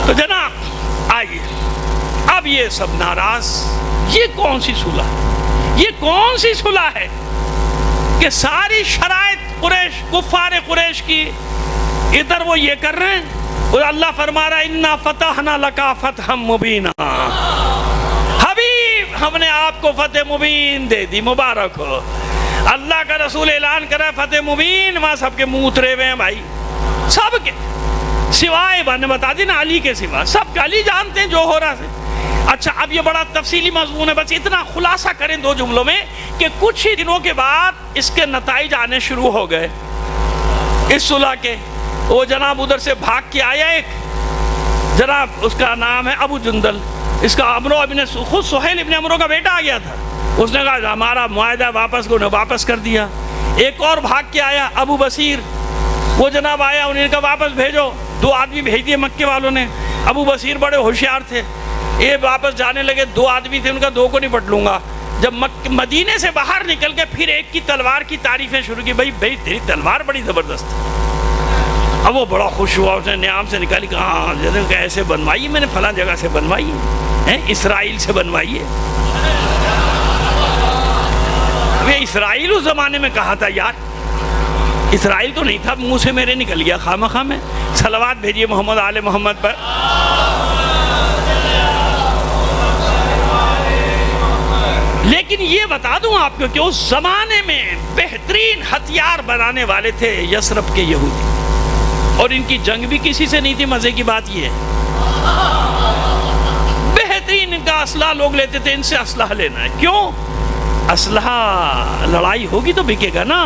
تو جناب آئیے، اب یہ سب ناراض، یہ کون سی صلح، یہ کون سی صلح ہے کہ ساری شرائط قریش، کفار قریش کی، ادھر وہ یہ کر رہے ہیں، اور اللہ فرما رہا ہے اِنَّا فَتَحْنَا لَكَ فَتْحًا مُبِينًا، حبیب ہم نے آپ کو فتح مبین دے دی، مبارک ہو۔ اللہ کا رسول اعلان کر رہا ہے فتح مبین، وہاں سب کے منہ اترے ہوئے ہیں بھائی، سب کے سوائے نے بتا دی نا علی کے سوا، سب کا علی جانتے ہیں جو ہو رہا ہے۔ اچھا اب یہ بڑا تفصیلی مضمون ہے، بس اتنا خلاصہ کریں دو جملوں میں کہ کچھ ہی دنوں کے بعد اس کے نتائج آنے شروع ہو گئے اس صلح کے۔ وہ جناب ادھر سے بھاگ کے آیا ایک جناب، اس کا نام ہے ابو جندل، اس کا عمرو ابن، خود سہیل ابن عمرو کا بیٹا آ گیا تھا، اس نے کہا ہمارا معاہدہ واپس کر دیا۔ ایک اور بھاگ کے آیا ابو بصیر، وہ جناب آیا، انہوں نے کہا واپس بھیجو، 2 آدمی بھیج دیے مکے والوں نے۔ ابو بصیر بڑے ہوشیار تھے، یہ واپس جانے لگے، 2 آدمی تھے، ان کا 2 کو نہیں پٹ لوں گا۔ جب مدینے سے باہر نکل کے پھر ایک کی تلوار کی تعریفیں شروع کی، بھائی تیری تلوار بڑی زبردست ہے۔ اب وہ بڑا خوش ہوا، اس نے نیام سے نکالی، کہا ایسے بنوائی میں نے، فلاں جگہ سے بنوائی ہے، اسرائیل سے بنوائی ہے۔ یہ اسرائیل اس زمانے میں کہا تھا یار، اسرائیل تو نہیں تھا، منہ سے میرے نکل گیا خامخواہ میں۔ صلوات بھیجیے محمد آل محمد پر۔ لیکن یہ بتا دوں آپ کو کہ اس زمانے میں بہترین ہتھیار بنانے والے تھے یثرب کے یہودی، اور ان کی جنگ بھی کسی سے نہیں تھی۔ مزے کی بات یہ ہے بہترین ان کا اسلحہ لوگ لیتے تھے، ان سے اسلحہ لینا ہے۔ کیوں؟ اسلحہ لڑائی ہوگی تو بکے گا نا۔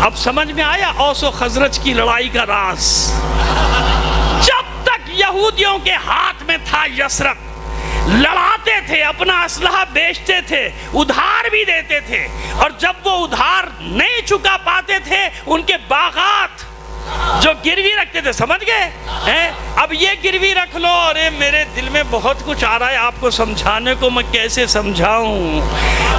اب سمجھ میں آیا اوس و خزرج کی لڑائی کا راز؟ جب تک یہودیوں کے ہاتھ میں تھا یثرب، لڑاتے تھے، اپنا اسلحہ بیچتے تھے، ادھار بھی دیتے تھے، اور جب وہ ادھار نہیں چکا پاتے تھے ان کے باغات جو گروی رکھتے تھے، سمجھ گئے؟ اب یہ گروی رکھ لو، ارے میرے دل میں بہت کچھ آ رہا ہے آپ کو سمجھانے کو، میں کیسے سمجھاؤں؟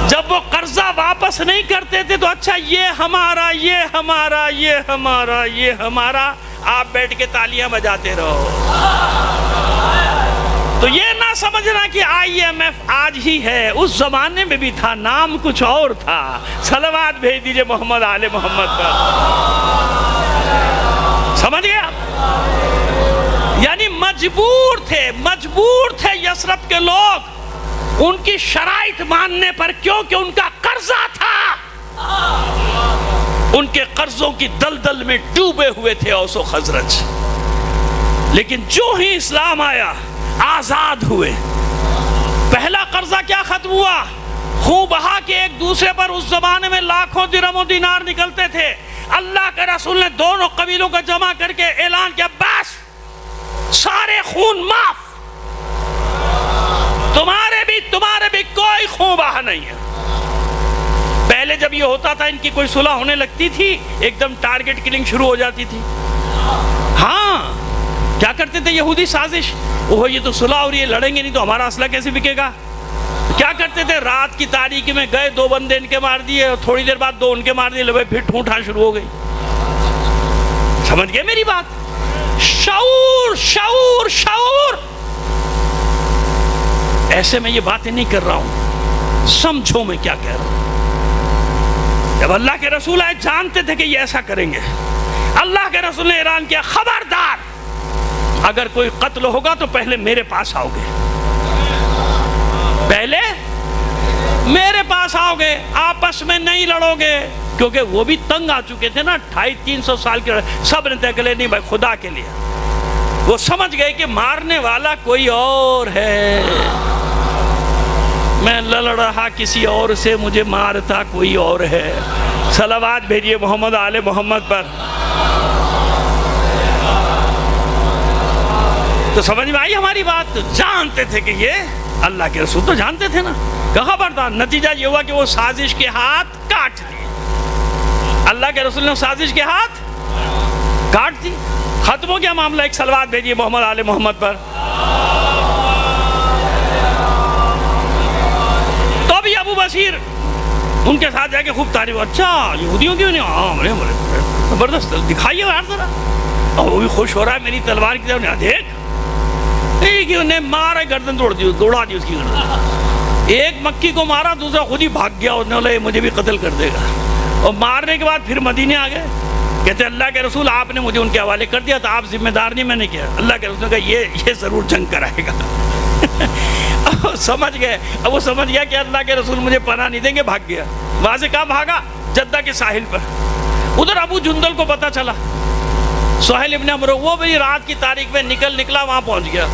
جب وہ قرضہ واپس نہیں کرتے تھے تو اچھا یہ ہمارا، یہ ہمارا، یہ ہمارا، یہ ہمارا، آپ بیٹھ کے تالیاں بجاتے رہو۔ تو یہ نہ سمجھنا کہ IMF آج ہی ہے، اس زمانے میں بھی تھا، نام کچھ اور تھا۔ صلوات بھیج دیجئے محمد آل محمد پر۔ سمجھ گیا؟ یعنی مجبور تھے یثرب کے لوگ ان کی شرائط ماننے پر، کیونکہ ان کا قرضہ تھا، ان کے قرضوں کی دلدل میں ڈوبے ہوئے تھے اوس و خزرج۔ لیکن جو ہی اسلام آیا آزاد ہوئے۔ پہلا قرضہ کیا ختم ہوا؟ خون بہا کے ایک دوسرے پر اس زمانے میں لاکھوں درہم و دینار نکلتے تھے۔ اللہ کے رسول نے دونوں قبیلوں کو جمع کر کے اعلان کیا، بس سارے خون معاف، تمہارے بھی کوئی خون بہا نہیں ہے۔ پہلے جب یہ ہوتا تھا، ان کی کوئی صلح ہونے لگتی تھی، ایک دم ٹارگٹ کلنگ شروع ہو جاتی تھی۔ ہاں کیا کرتے تھے یہودی سازش، وہ یہ تو صلح ہو رہی ہے، لڑیں گے نہیں تو ہمارا اسلحہ کیسے بکے گا؟ کیا کرتے تھے؟ رات کی تاریکی میں گئے، 2 بندے ان کے مار دیے، تھوڑی دیر بعد 2 ان کے مار دیے، لبے پھر ٹھونٹھا شروع ہو گئی۔ سمجھ گئے میری بات؟ شعور شعور شعور ایسے میں یہ باتیں نہیں کر رہا ہوں، سمجھو میں کیا کہہ رہا ہوں۔ جب اللہ کے رسول آئے جانتے تھے کہ یہ ایسا کریں گے، اللہ کے رسول نے اعلان کیا خبردار اگر کوئی قتل ہوگا تو پہلے میرے پاس آؤ گے، پہلے میرے پاس آؤ گے، آپس میں نہیں لڑو گے، کیونکہ وہ بھی تنگ آ چکے تھے نا 250-300 سال کے، سب نے طے کرے نہیں بھائی خدا کے لیے، وہ سمجھ گئے کہ مارنے والا کوئی اور ہے، میں لڑ رہا کسی اور سے، مجھے مارتا کوئی اور ہے۔ صلوات بھیجیے محمد آل محمد پر۔ تو سمجھ میں آئی ہماری بات؟ جانتے تھے کہ یہ اللہ کے رسول تو جانتے تھے نا، کہ خبردار۔ نتیجہ یہ ہوا کہ وہ سازش کے ہاتھ کاٹ دیے، اللہ کے رسول نے سازش کے ہاتھ کاٹ دی، ختم ہو گیا معاملہ۔ ایک صلوات بھیجیے محمد آل محمد پر۔ تو بھی ابو بصیر ان کے ساتھ جا کے خوب تعریف، اچھا یہودیوں کی نہیں، ہاں بڑے زبردست، دکھائیے یار ذرا۔ اور وہ بھی خوش ہو رہا ہے میری تلوار کی طرف، دیکھ ایک انہیں مارا، گردن توڑ دی، دوڑا دی اس کی گردن۔ ایک مکی کو مارا، دوسرا خود ہی بھاگ گیا، اس نے بولا مجھے بھی قتل کر دے گا۔ اور مارنے کے بعد پھر مدینے آ گئے، کہتے اللہ کے رسول آپ نے مجھے ان کے حوالے کر دیا تو آپ ذمہ دار نہیں، میں نے کیا۔ اللہ کے رسول نے کہا یہ ضرور جنگ کرائے گا۔ سمجھ گئے، اب وہ سمجھ گیا کہ اللہ کے رسول مجھے پناہ نہیں دیں گے، بھاگ گیا۔ وہاں سے کہاں بھاگا؟ جدہ کے ساحل پر۔ ادھر ابو جندل کو پتہ چلا، سہیل ابن عمرو وہ بھی رات کی تاریخ میں نکلا وہاں پہنچ گیا۔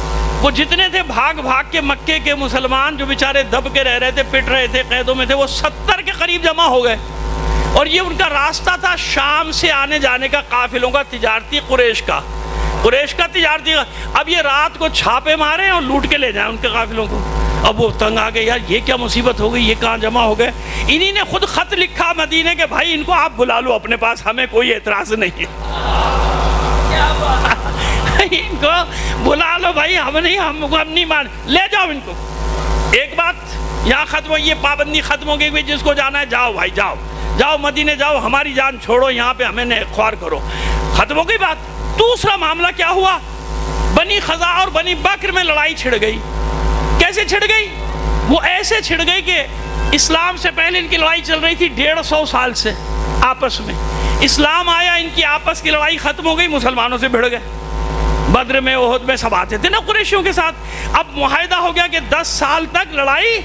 وہ جتنے تھے بھاگ کے مکے کے مسلمان جو بیچارے دب کے رہ رہے تھے، پٹ رہے تھے، قیدوں میں تھے، وہ 70 کے قریب جمع ہو گئے۔ اور یہ ان کا راستہ تھا شام سے آنے جانے کا، قافلوں کا، تجارتی، قریش کا تجارتی۔ اب یہ رات کو چھاپے مارے اور لوٹ کے لے جائیں ان کے قافلوں کو۔ اب وہ تنگ آ گئے، یار یہ کیا مصیبت ہو گئی، یہ کہاں جمع ہو گئے۔ انہی نے خود خط لکھا مدینے کے، بھائی ان کو آپ بلا لو اپنے پاس، ہمیں کوئی اعتراض نہیں ہے، ان کو بلا لو بھائی، ہم نہیں مان، لے جاؤ ان کو۔ ایک بات یہاں ختم ہوئی، یہ پابندی ختم ہو گئی، جس کو جانا ہے جاؤ بھائی، جاؤ مدینے جاؤ، ہماری جان چھوڑو، یہاں پہ ہمیں خوار کرو، ختم ہو گئی بات۔ دوسرا معاملہ کیا ہوا؟ بنی خزاع اور بنی بکر میں لڑائی چھڑ گئی۔ کیسے چھڑ گئی؟ وہ ایسے چھڑ گئی کہ اسلام سے پہلے ان کی لڑائی چل رہی تھی 150 سال سے آپس میں، اسلام آیا، ان کی آپس کی لڑائی ختم ہو گئی، مسلمانوں سے بھڑ گئے۔ بدر میں، احد میں سب آتے تھے نا قریشیوں کے ساتھ۔ اب معاہدہ ہو گیا کہ 10 سال تک لڑائی،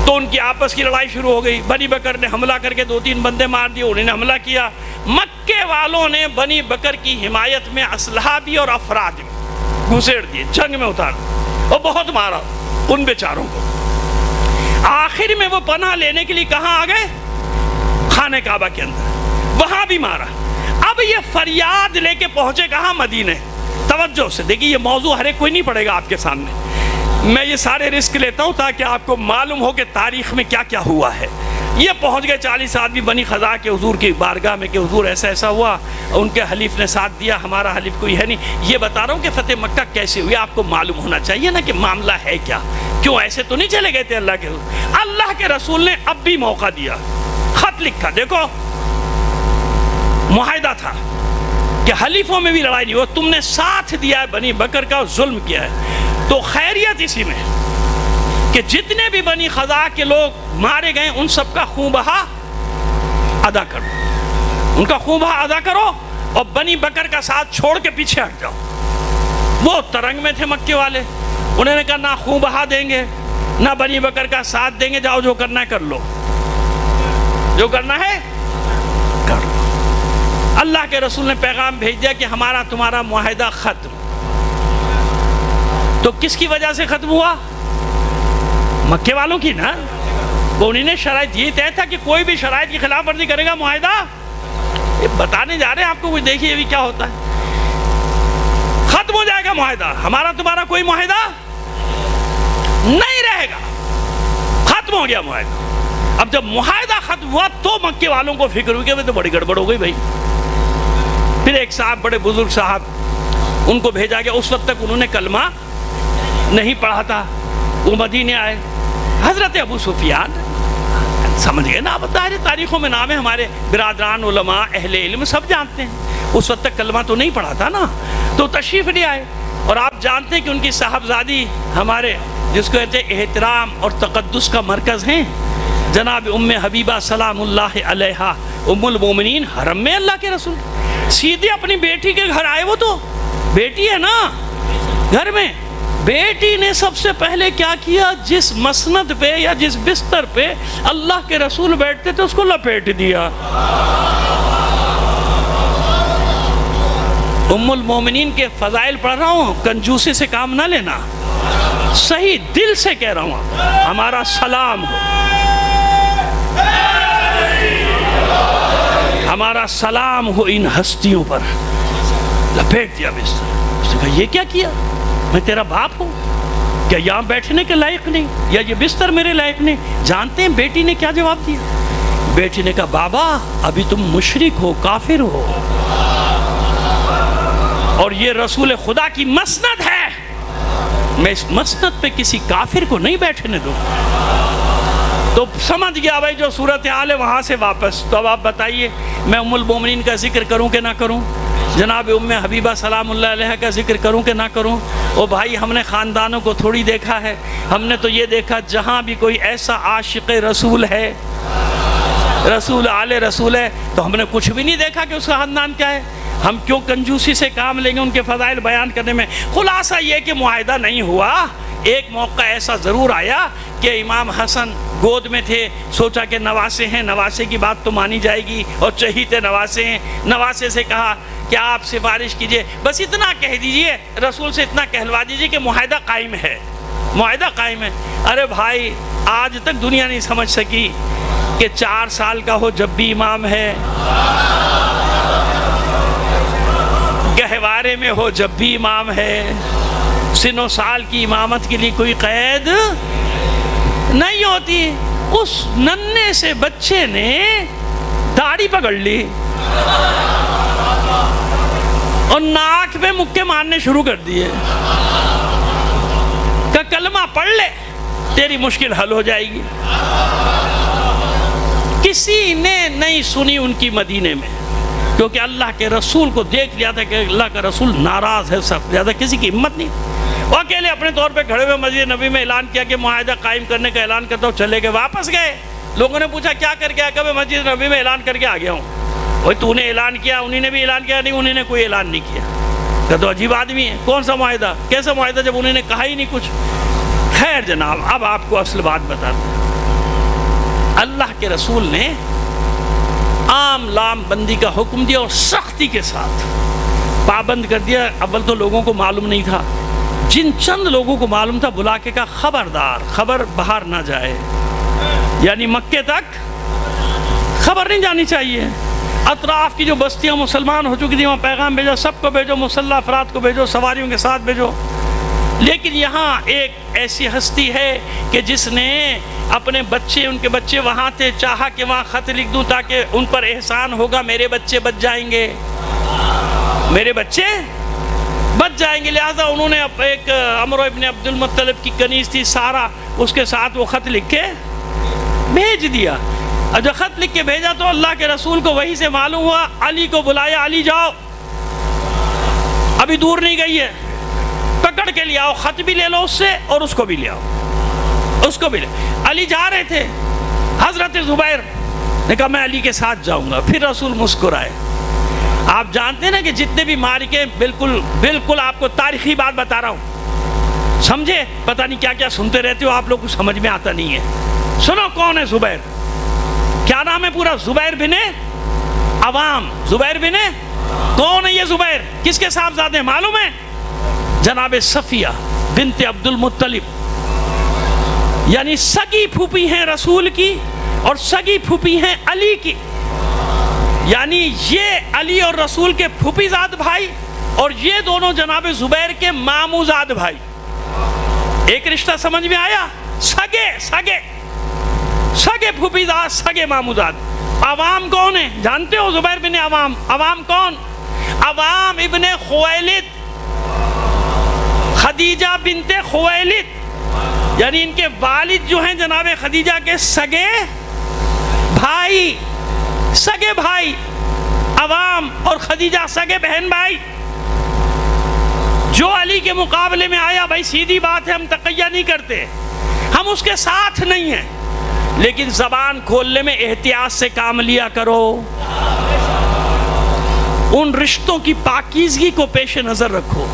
تو ان کی آپس کی لڑائی شروع ہو گئی۔ بنی بکر نے حملہ کر کے 2-3 بندے مار دیے، انہوں نے حملہ کیا۔ مکے والوں نے بنی بکر کی حمایت میں اسلحہ بھی اور افراد بھی گھسیڑ دیے، جنگ میں اتارا اور بہت مارا ان بیچاروں کو۔ آخر میں وہ پناہ لینے کے لیے کہاں آ گئے؟ خانہ کعبہ کے اندر، وہاں بھی مارا۔ اب یہ فریاد لے کے پہنچے کہاں؟ مدینے۔ توجہ سے دیکھیے، یہ موضوع ہر ایک کوئی نہیں پڑے گا آپ کے سامنے، میں یہ سارے رسک لیتا ہوں تاکہ آپ کو معلوم ہو کہ تاریخ میں کیا کیا ہوا ہے۔ یہ پہنچ گئے 40 آدمی بنی خزاع کے حضور کی بارگاہ میں کہ حضور ایسا ایسا ہوا، ان کے حلیف نے ساتھ دیا، ہمارا حلیف کوئی ہے نہیں۔ یہ بتا رہا ہوں کہ فتح مکہ کیسے ہوئی، آپ کو معلوم ہونا چاہیے نا کہ معاملہ ہے کیا، کیوں ایسے تو نہیں چلے گئے تھے اللہ کے رسول۔ اللہ کے رسول نے اب بھی موقع دیا، خط لکھا، دیکھو معاہدہ تھا کہ حلیفوں میں بھی لڑائی نہیں ہو، تم نے ساتھ دیا ہے بنی بکر کا، ظلم کیا ہے، تو خیریت اسی میں کہ جتنے بھی بنی خزاع کے لوگ مارے گئے ان سب کا خون بہا ادا کرو، ان کا خون بہا ادا کرو، اور بنی بکر کا ساتھ چھوڑ کے پیچھے ہٹ جاؤ۔ وہ ترنگ میں تھے مکے والے، انہوں نے کہا نہ خون بہا دیں گے نہ بنی بکر کا ساتھ دیں گے، جاؤ جو کرنا ہے کر لو، جو کرنا ہے کر لو۔ اللہ کے رسول نے پیغام بھیج دیا کہ ہمارا تمہارا معاہدہ ختم۔ تو کس کی وجہ سے ختم ہوا؟ مکے والوں کی نا، وہ انہوں نے شرائط، یہ طے تھا کہ کوئی بھی شرائط کی خلاف ورزی کرے گا معاہدہ، یہ بتانے جا رہے ہیں آپ کو، کچھ دیکھیے ابھی کیا ہوتا ہے، ختم ہو جائے گا معاہدہ، ہمارا تمہارا کوئی معاہدہ نہیں رہے گا، ختم ہو گیا معاہدہ۔ اب جب معاہدہ ختم ہوا تو مکے والوں کو فکر ہوئی کہ تو بڑی گڑبڑ ہو گئی بھائی۔ پھر ایک صاحب، بڑے بزرگ صاحب، ان کو بھیجا گیا، اس وقت تک انہوں نے کلمہ نہیں پڑھا تھا، وہ مدینے آئے، حضرت ابو سفیان، سمجھ گئے نا، آپ ظاہر تاریخوں میں نام ہے، ہمارے برادران، علماء، اہل علم سب جانتے ہیں، اس وقت تک کلمہ تو نہیں پڑھا تھا نا، تو تشریف لے آئے، اور آپ جانتے ہیں کہ ان کی صاحبزادی ہمارے جس کو کہتے ہیں احترام اور تقدس کا مرکز ہیں، جناب ام حبیبہ سلام اللہ علیہا ام المومنین حرم میں اللہ کے رسول سیدھے اپنی بیٹی کے گھر آئے. وہ تو بیٹی ہے نا گھر میں. بیٹی نے سب سے پہلے کیا کیا؟ جس مسند پہ یا جس بستر پہ اللہ کے رسول بیٹھتے تھے اس کو لپیٹ دیا. ام المومنین کے فضائل پڑھ رہا ہوں، کنجوسی سے کام نہ لینا، صحیح دل سے کہہ رہا ہوں. ہمارا سلام ہو، ہمارا سلام ہو ان ہستیوں پر. لپیٹ دیا بستر. اس نے کہا یہ کیا کیا؟ میں تیرا باپ ہوں کیا یہاں بیٹھنے کے لائق نہیں، یا یہ بستر میرے لائق نہیں؟ جانتے ہیں بیٹی نے کیا جواب دیا؟ بیٹی نے کہا بابا ابھی تم مشرک ہو، کافر ہو، اور یہ رسول خدا کی مسند ہے، میں اس مسند پہ کسی کافر کو نہیں بیٹھنے دوں. تو سمجھ گیا بھائی جو صورتحال ہے وہاں سے واپس. تو اب آپ بتائیے میں ام المومنین کا ذکر کروں کہ نہ کروں؟ جناب ام حبیبہ سلام اللہ علیہ کا ذکر کروں کہ نہ کروں؟ او بھائی ہم نے خاندانوں کو تھوڑی دیکھا ہے، ہم نے تو یہ دیکھا جہاں بھی کوئی ایسا عاشق رسول ہے، رسول آل رسول ہے، تو ہم نے کچھ بھی نہیں دیکھا کہ اس کا خاندان کیا ہے. ہم کیوں کنجوسی سے کام لیں گے ان کے فضائل بیان کرنے میں؟ خلاصہ یہ کہ معاہدہ نہیں ہوا. ایک موقع ایسا ضرور آیا کہ امام حسن گود میں تھے، سوچا کہ نواسے ہیں، نواسے کی بات تو مانی جائے گی، اور چہیتے نواسے ہیں. نواسے سے کہا کہ آپ سفارش کیجئے، بس اتنا کہہ دیجئے، رسول سے اتنا کہلوا دیجئے کہ معاہدہ قائم ہے، معاہدہ قائم ہے. ارے بھائی آج تک دنیا نہیں سمجھ سکی کہ 4 سال کا ہو جب بھی امام ہے، گہوارے میں ہو جب بھی امام ہے. سن و سال کی امامت کے لیے کوئی قید نہیں ہوتی. اس ننھے سے بچے نے داڑھی پکڑ لی اور ناک پہ مکے مارنے شروع کر دیے کہ کلمہ پڑھ لے تیری مشکل حل ہو جائے گی. کسی نے نہیں سنی ان کی مدینے میں، کیونکہ اللہ کے رسول کو دیکھ لیا تھا کہ اللہ کا رسول ناراض ہے. سب زیادہ کسی کی ہمت نہیں. وہ اکیلے اپنے طور پہ کھڑے ہوئے مسجد نبی میں اعلان کیا کہ معاہدہ قائم کرنے کا اعلان کرتا ہوں، چلے گئے. واپس گئے، لوگوں نے پوچھا کیا کر کے آیا؟ کہ میں مسجد نبی میں اعلان کر کے آ گیا ہوں. وہ تو نے اعلان کیا، انہی نے بھی اعلان کیا؟ نہیں، انہی نے کوئی اعلان نہیں کیا. کہ تو عجیب آدمی ہے، کون سا معاہدہ، کیسا معاہدہ جب انہوں نے کہا ہی نہیں کچھ. خیر جناب اب آپ کو اصل بات بتاتے ہیں. اللہ کے رسول نے عام لام بندی کا حکم دیا اور سختی کے ساتھ پابند کر دیا. اول تو لوگوں کو معلوم نہیں تھا، جن چند لوگوں کو معلوم تھا بلا کے کہا خبردار خبر باہر نہ جائے، یعنی مکے تک خبر نہیں جانی چاہیے. اطراف کی جو بستیاں مسلمان ہو چکی تھیں وہاں پیغام بھیجو، سب کو بھیجو، مسلح افراد کو بھیجو، سواریوں کے ساتھ بھیجو. لیکن یہاں ایک ایسی ہستی ہے کہ جس نے اپنے بچے، ان کے بچے وہاں تھے، چاہا کہ وہاں خط لکھ دوں تاکہ ان پر احسان ہوگا، میرے بچے بچ جائیں گے، میرے بچے بچ جائیں گے. لہٰذا انہوں نے ایک عمرو ابن عبد المطلب کی کنیز تھی سارا، اس کے ساتھ وہ خط لکھ کے بھیج دیا. اور جب خط لکھ کے بھیجا تو اللہ کے رسول کو وہی سے معلوم ہوا، علی کو بلایا، علی جاؤ، ابھی دور نہیں گئی ہے، پکڑ کے لے آؤ، خط بھی لے لو اس سے اور اس کو بھی لے آؤ، اس کو بھی لے. علی جا رہے تھے، حضرت زبیر نے کہا میں علی کے ساتھ جاؤں گا. پھر رسول مسکرائے. آپ جانتے ہیں نا کہ جتنے بھی مارکے، بالکل آپ کو تاریخی بات بتا رہا ہوں، سمجھے؟ پتہ نہیں کیا کیا سنتے رہتے ہو آپ لوگ، کو سمجھ میں آتا نہیں ہے. سنو کون ہے زبیر، کیا نام ہے پورا؟ زبیر بن عوام. زبیر بن کون ہے یہ زبیر؟ کس کے صاحبزادے معلوم ہے؟ جناب صفیہ بنت عبد المطلب، یعنی سگی پھوپھی ہیں رسول کی اور سگی پھوپھی ہیں علی کی. یعنی یہ علی اور رسول کے پھوپھی زاد بھائی اور یہ دونوں جناب زبیر کے ماموں زاد بھائی. ایک رشتہ سمجھ میں آیا؟ سگے سگے سگے پھوپھی زاد، سگے ماموں زاد. عوام کون ہے جانتے ہو؟ زبیر بن عوام. عوام کون؟ عوام ابن خویلد، خدیجہ بنت خویلد، یعنی ان کے والد جو ہیں جناب خدیجہ کے سگے بھائی، سگے بھائی. عوام اور خدیجہ سگے بہن بھائی. جو علی کے مقابلے میں آیا بھائی سیدھی بات ہے، ہم تقیہ نہیں کرتے، ہم اس کے ساتھ نہیں ہیں، لیکن زبان کھولنے میں احتیاط سے کام لیا کرو، ان رشتوں کی پاکیزگی کو پیش نظر رکھو۔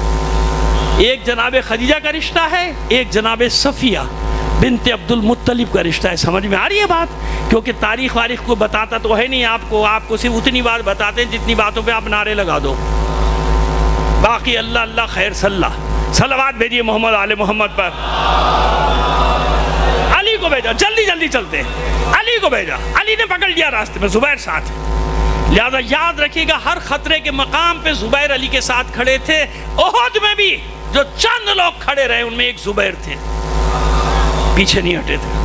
ایک جناب خدیجہ کا رشتہ ہے، ایک جناب صفیہ بنت عبد المطلب کا رشتہ ہے۔ سمجھ میں آ رہی ہے بات؟ کیونکہ تاریخ واریخ کو بتاتا تو ہے نہیں آپ کو صرف اتنی بات بتاتے ہیں جتنی باتوں پہ آپ نعرے لگا دو، باقی اللہ اللہ خیر صلاح۔ صلوات بھیجیے محمد آل محمد پر۔ علی کو بھیجا، جلدی جلدی چلتے ہیں، علی کو بھیجا، علی نے پکڑ لیا راستے میں، زبیر ساتھ، لہذا یاد رکھیے گا ہر خطرے کے مقام پہ زبیر علی کے ساتھ کھڑے تھے۔ احد میں بھی جو چند لوگ کھڑے رہے ان میں ایک زبیر تھے، پیچھے نہیں ہٹے تھے۔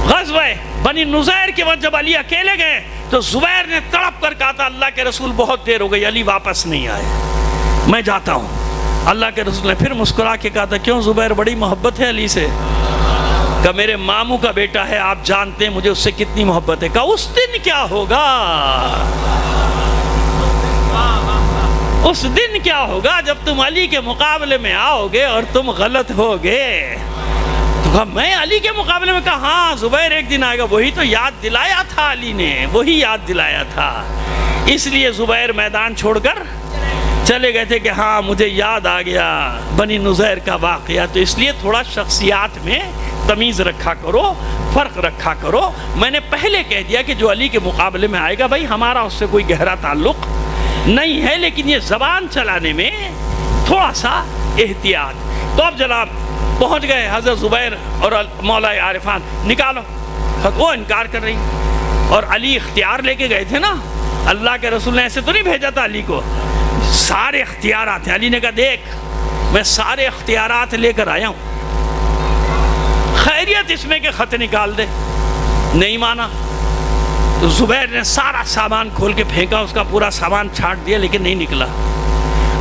غزوہ بنی نذیر کے وقت جب علی اکیلے گئے تو زبیر نے تڑپ کر کہا تھا اللہ کے رسول بہت دیر ہو گئی، علی واپس نہیں آئے، میں جاتا ہوں۔ اللہ کے رسول نے پھر مسکرا کے کہا تھا کیوں زبیر بڑی محبت ہے علی سے؟ کہ میرے ماموں کا بیٹا ہے، آپ جانتے ہیں مجھے اس سے کتنی محبت ہے۔ کہا اس دن کیا ہوگا، اس دن کیا ہوگا جب تم علی کے مقابلے میں آؤ گے اور تم غلط ہوگے۔ تو کہا میں علی کے مقابلے میں، کہا ہاں زبیر ایک دن آئے گا، وہی تو یاد دلایا تھا علی نے، وہی یاد دلایا تھا۔ اس لیے زبیر میدان چھوڑ کر چلے گئے تھے کہ ہاں مجھے یاد آ گیا بنی نذیر کا واقعہ۔ تو اس لیے تھوڑا شخصیات میں تمیز رکھا کرو، فرق رکھا کرو۔ میں نے پہلے کہہ دیا کہ جو علی کے مقابلے میں آئے گا بھائی ہمارا اس سے کوئی گہرا تعلق نہیں ہے، لیکن یہ زبان چلانے میں تھوڑا سا احتیاط۔ تو اب جناب پہنچ گئے حضرت زبیر اور مولا عارفان، نکالو، وہ انکار کر رہی، اور علی اختیار لے کے گئے تھے نا، اللہ کے رسول نے ایسے تو نہیں بھیجا تھا علی کو، سارے اختیارات ہیں۔ علی نے کہا دیکھ میں سارے اختیارات لے کر آیا ہوں، خیریت اس میں کہ خط نکال دے، نہیں مانا۔ تو زبیر نے سارا سامان کھول کے پھینکا، اس کا پورا سامان چھاٹ دیا لیکن نہیں نکلا۔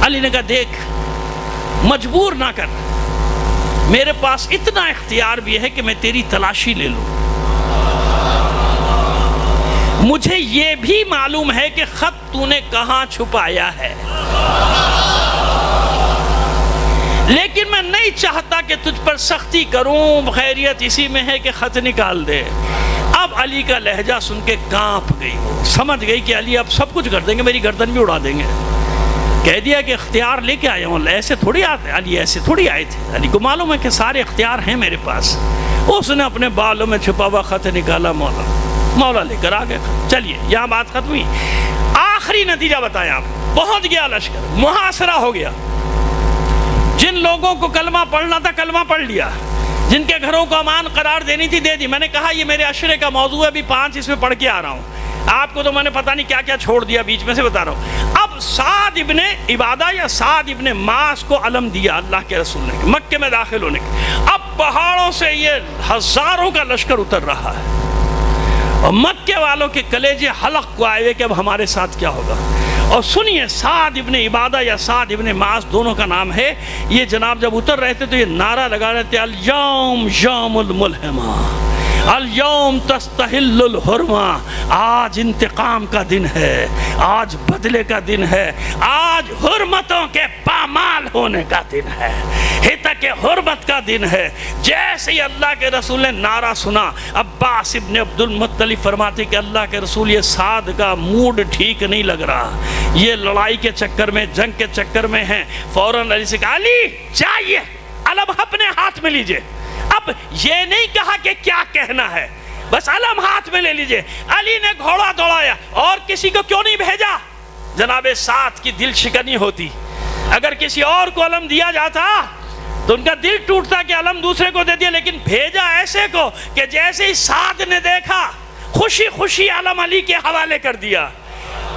علی نے کہا دیکھ مجبور نہ کر، میرے پاس اتنا اختیار بھی ہے کہ میں تیری تلاشی لے لوں، مجھے یہ بھی معلوم ہے کہ خط تو نے کہاں چھپایا ہے، لیکن میں نہیں چاہتا کہ تجھ پر سختی کروں، خیریت اسی میں ہے کہ خط نکال دے۔ اب علی کا لہجہ سن کے کانپ گئی، وہ سمجھ گئی کہ علی اب سب کچھ کر دیں گے، میری گردن بھی اڑا دیں گے۔ کہہ دیا کہ اختیار لے کے آیا ہوں، ایسے تھوڑی آتے علی، ایسے تھوڑی آئے تھے، علی کو معلوم ہے کہ سارے اختیار ہیں میرے پاس۔ اس نے اپنے بالوں میں چھپا ہوا خط نکالا، مولا لے کر آ گئے۔ چلیے یہاں بات ختم ہوئی، آخری نتیجہ بتایا، پہنچ گیا لشکر، محاصرہ ہو گیا۔ جن لوگوں کو کلمہ پڑھنا تھا کلمہ پڑھ لیا، جن کے گھروں کو امان قرار دینی تھی دے دی۔ میں نے کہا یہ میرے عشرے کا موضوع ہے، ابھی 5 اس میں پڑھ کے آ رہا ہوں، آپ کو تو میں نے پتہ نہیں کیا کیا چھوڑ دیا، بیچ میں سے بتا رہا ہوں۔ اب سعد ابن عبادہ یا سعد ابن معاذ کو علم دیا اللہ کے رسول نے مکے میں داخل ہونے کے۔ اب پہاڑوں سے یہ ہزاروں کا لشکر اتر رہا ہے، اور مکے والوں کے کلیجے حلق کو آئے ہوئے کہ اب ہمارے ساتھ کیا ہوگا۔ اور سنیے سعد ابن عبادہ یا سعد ابن معاذ دونوں کا نام ہے، یہ جناب جب اتر رہے تھے تو یہ نعرہ لگا رہے تھے الیوم یوم الملحمہ، الیوم تستحل الحرمہ، آج انتقام کا دن ہے، آج بدلے کا دن ہے، آج حرمتوں کے پامال ہونے کا دن ہے، ہتک حرمت کا دن ہے۔ جیسے ہی اللہ کے رسول نے نعرہ سنا، عباس ابن عبد المطلب فرماتے کہ اللہ کے رسول یہ سعد کا موڈ ٹھیک نہیں لگ رہا، یہ لڑائی کے چکر میں جنگ کے چکر میں ہیں۔ فوراً علی سے کہا علی چاہیے علم اپنے ہاتھ میں لیجئے، اب یہ نہیں کہا کہ کیا کہنا ہے، بس علم ہاتھ میں لے لیجئے۔ علی نے گھوڑا دوڑایا، اور کسی کو کیوں نہیں بھیجا؟ جناب سعد کی دل شکنی ہوتی، اگر کسی اور کو علم دیا جاتا تو ان کا دل ٹوٹتا کہ علم دوسرے کو دے دیا، لیکن بھیجا ایسے کو کہ جیسے ہی سعد نے دیکھا خوشی خوشی علم علی کے حوالے کر دیا۔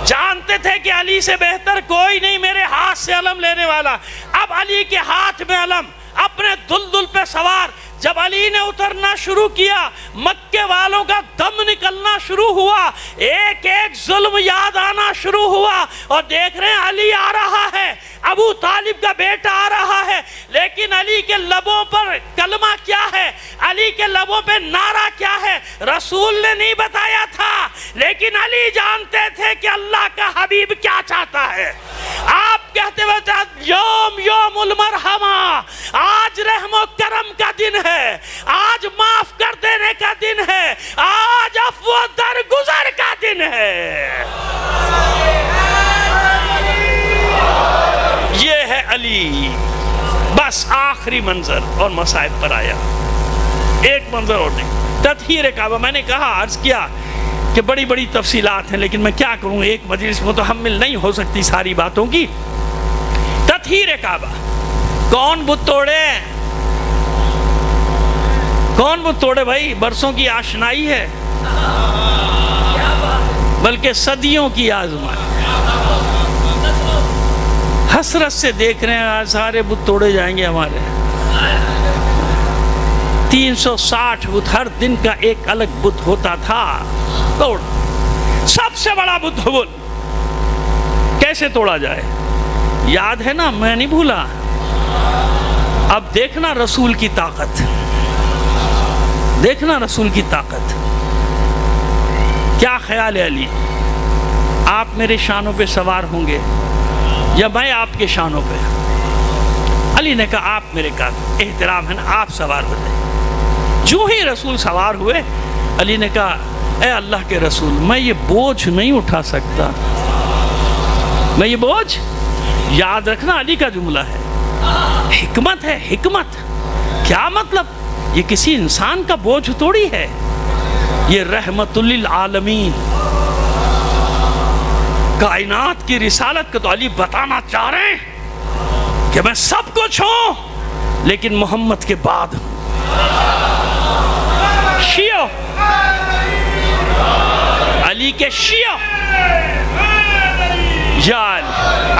جانتے تھے کہ علی سے بہتر کوئی نہیں میرے ہاتھ سے علم لینے والا۔ اب علی کے ہاتھ میں علم، اپنے دلدل پہ سوار، جب علی نے اترنا شروع کیا مکے والوں کا دم نکلنا شروع ہوا، ایک ایک ظلم یاد آنا شروع ہوا، اور دیکھ رہے ہیں علی آ رہا ہے، ابو طالب کا بیٹا آ رہا ہے، لیکن علی کے لبوں پر کلمہ کیا ہے، علی کے لبوں پہ نعرہ کیا ہے، رسول نے نہیں بتایا تھا، لیکن علی جانتے تھے کہ اللہ کا حبیب کیا چاہتا ہے۔ آپ کہتے ہوئے یوم یوم المرحمہ، آج رحم و کرم کا دن ہے، آج معاف کر دینے کا دن ہے، آج عفو و درگزر کا دن ہے۔ یہ ہے علی۔ بس آخری منظر اور مصائب پر آیا، ایک منظر اور نہیں، تطہیر کعبہ۔ میں نے کہا، عرض کیا کہ بڑی بڑی تفصیلات ہیں، لیکن میں کیا کروں، ایک مجلس متحمل نہیں ہو سکتی ساری باتوں کی۔ تطہیر کعبہ، کون بت توڑے؟ کون بت توڑے بھائی؟ برسوں کی آشنائی ہے، بلکہ صدیوں کی آزمائش۔ حسرت سے دیکھ رہے ہیں آج سارے بت توڑے جائیں گے ہمارے۔ 360 بت، ہر دن کا ایک الگ بت ہوتا تھا، توڑ۔ سب سے بڑا بت حبل، کیسے توڑا جائے؟ یاد ہے نا، میں نہیں بھولا۔ اب دیکھنا رسول کی طاقت، دیکھنا رسول کی طاقت۔ کیا خیال ہے علی، آپ میرے شانوں پہ سوار ہوں گے یا میں آپ کے شانوں پہ؟ علی نے کہا آپ میرے کا احترام ہے نا، آپ سوار ہو جائیں۔ جو ہی رسول سوار ہوئے، علی نے کہا اے اللہ کے رسول، میں یہ بوجھ نہیں اٹھا سکتا، میں یہ بوجھ۔ یاد رکھنا علی کا جملہ ہے، حکمت ہے، حکمت۔ کیا مطلب؟ یہ کسی انسان کا بوجھ توڑی ہے، یہ رحمت للعالمین، کائنات کی رسالت کو تو علی بتانا چاہ رہے ہیں کہ میں سب کچھ ہوں لیکن محمد کے بعد ہوں۔ شیعہ، علی کے شیعہ، یا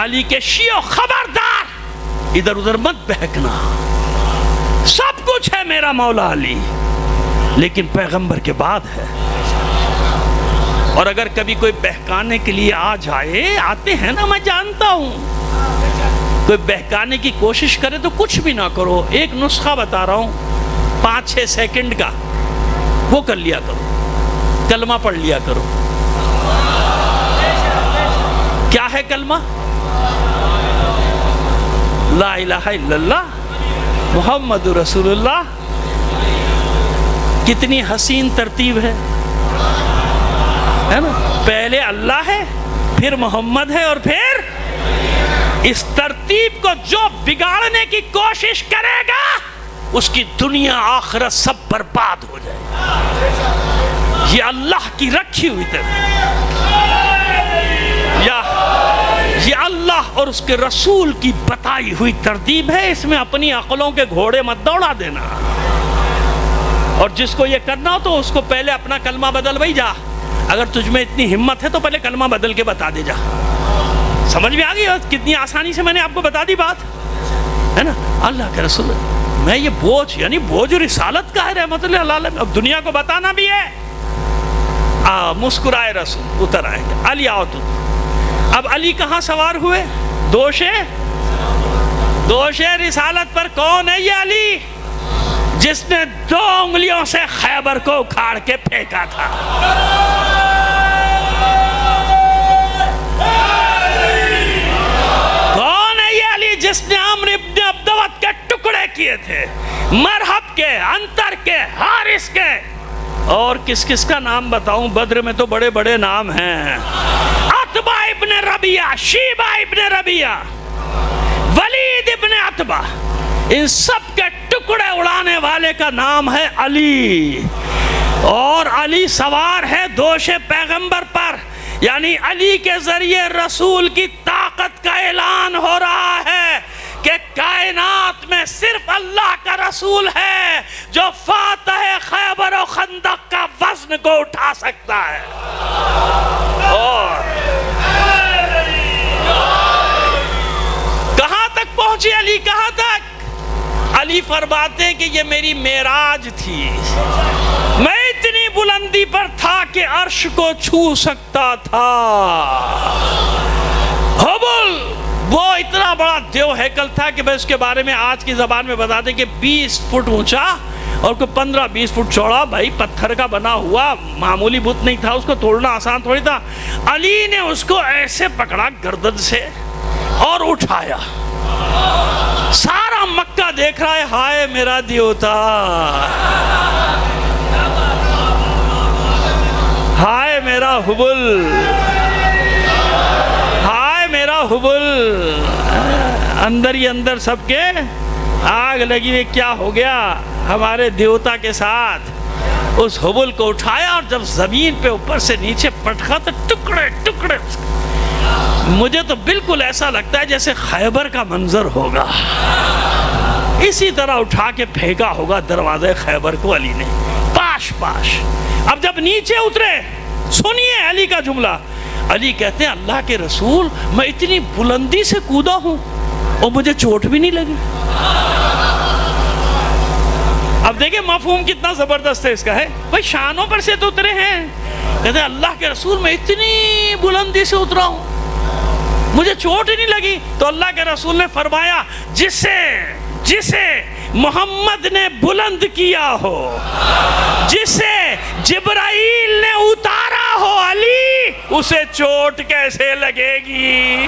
علی کے شیعہ خبردار، ادھر ادھر مت بہکنا۔ سب کچھ ہے میرا مولا علی، لیکن پیغمبر کے بعد ہے۔ اور اگر کبھی کوئی بہکانے کے لیے آ جائے، آتے ہیں نا، میں جانتا ہوں، کوئی بہکانے کی کوشش کرے تو کچھ بھی نہ کرو۔ ایک نسخہ بتا رہا ہوں، 5-6 سیکنڈ کا، وہ کر لیا کرو، کلمہ پڑھ لیا کرو۔ کیا ہے کلمہ؟ لا الہ الا اللہ محمد رسول اللہ۔ کتنی حسین ترتیب ہے نا؟ پہلے اللہ ہے، پھر محمد ہے، اور پھر اس ترتیب کو جو بگاڑنے کی کوشش کرے گا اس کی دنیا آخرت سب برباد ہو جائے گا۔ یہ اللہ کی رکھی ہوئی ترتیب، یہ اللہ اور اس کے رسول کی بتائی ہوئی ترتیب ہے۔ اس میں اپنی عقلوں کے گھوڑے مت دوڑا دینا، اور جس کو یہ کرنا ہو تو اس کو پہلے اپنا کلمہ بدل بھائی جا۔ اگر تجھ میں اتنی ہمت ہے تو پہلے کلمہ بدل کے بتا دے جا۔ سمجھ میں آ گئی کتنی آسانی سے میں نے آپ کو بتا دی بات، ہے نا؟ اللہ کے رسول، میں یہ بوجھ، یعنی بوجھ رسالت کا ہے، رحمت اللہ العالمین، اب دنیا کو بتانا بھی ہے۔ مسکرائے رسول، اتر آئے گا، علی آؤ تو۔ اب علی کہاں سوار ہوئے؟ دوش رسالت پر۔ کون ہے یہ علی جس نے 2 انگلیوں سے خیبر کو اکھاڑ کے پھینکا تھا؟ کون ہے یہ علی جس نے عمرو ابن عبدوت کے ٹکڑے کیے تھے؟ مرحب کے، انتر کے، حارث کے، اور کس کس کا نام بتاؤں؟ بدر میں تو بڑے بڑے نام ہیں، عتبہ ابن ربیعہ، شیبہ ابن ربیعہ، ولید ابن عتبہ، ان سب کے ٹکڑے اڑانے والے کا نام ہے علی۔ اور علی سوار ہے دوش پیغمبر پر، یعنی علی کے ذریعے رسول کی طاقت کا اعلان ہو رہا ہے کہ کائنات میں صرف اللہ کا رسول ہے جو فاتح خیبر و خندق کا وزن کو اٹھا سکتا ہے۔ اور کہاں تک پہنچے علی؟ کہاں تک؟ علی فرماتے ہیں کہ یہ میری معراج تھی، میں اتنی بلندی پر تھا کہ عرش کو چھو سکتا تھا۔ حبل وہ اتنا بڑا دیو ہیکل تھا کہ میں اس کے بارے میں آج کی زبان میں بتا دیں کہ 20 فٹ اونچا اور کوئی 15-20 فٹ چوڑا، بھائی پتھر کا بنا ہوا، معمولی بت نہیں تھا، اس کو توڑنا آسان تھوڑی تھا۔ علی نے اس کو ایسے پکڑا گردن سے اور اٹھایا. سارا مکہ دیکھ رہا ہے, ہائے میرا دیوتا, ہائے میرا حبل, ہائے میرا حبل. اندر ہی اندر سب کے آگ لگی ہوئی, کیا ہو گیا ہمارے دیوتا کے ساتھ. اس حبل کو اٹھایا اور جب زمین پہ اوپر سے نیچے پٹکا تو ٹکڑے ٹکڑے. مجھے تو بالکل ایسا لگتا ہے جیسے خیبر کا منظر ہوگا. اسی طرح اٹھا کے پھینکا ہوگا دروازے خیبر کو علی نے, پاش پاش. اب جب نیچے اترے, سنیے علی کا جملہ. علی کہتے ہیں اللہ کے رسول, میں اتنی بلندی سے کودا ہوں اور مجھے چوٹ بھی نہیں لگی. اب دیکھیں مفہوم کتنا زبردست ہے اس کا. ہے بھائی شانوں پر سے تو اترے ہیں. کہتے ہیں اللہ کے رسول میں اتنی بلندی سے اترا ہوں, مجھے چوٹ ہی نہیں لگی. تو اللہ کے رسول نے فرمایا جسے محمد نے بلند کیا ہو, جسے جبرائیل نے اتارا ہو علی, اسے چوٹ کیسے لگے گی؟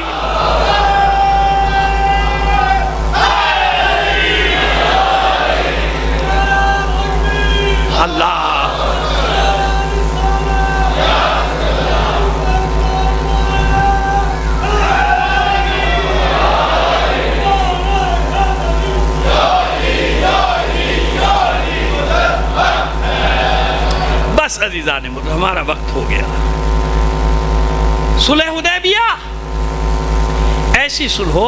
اللہ بس عزیزان مجھے ہمارا وقت ہو گیا. صلح حدیبیہ ایسی صلح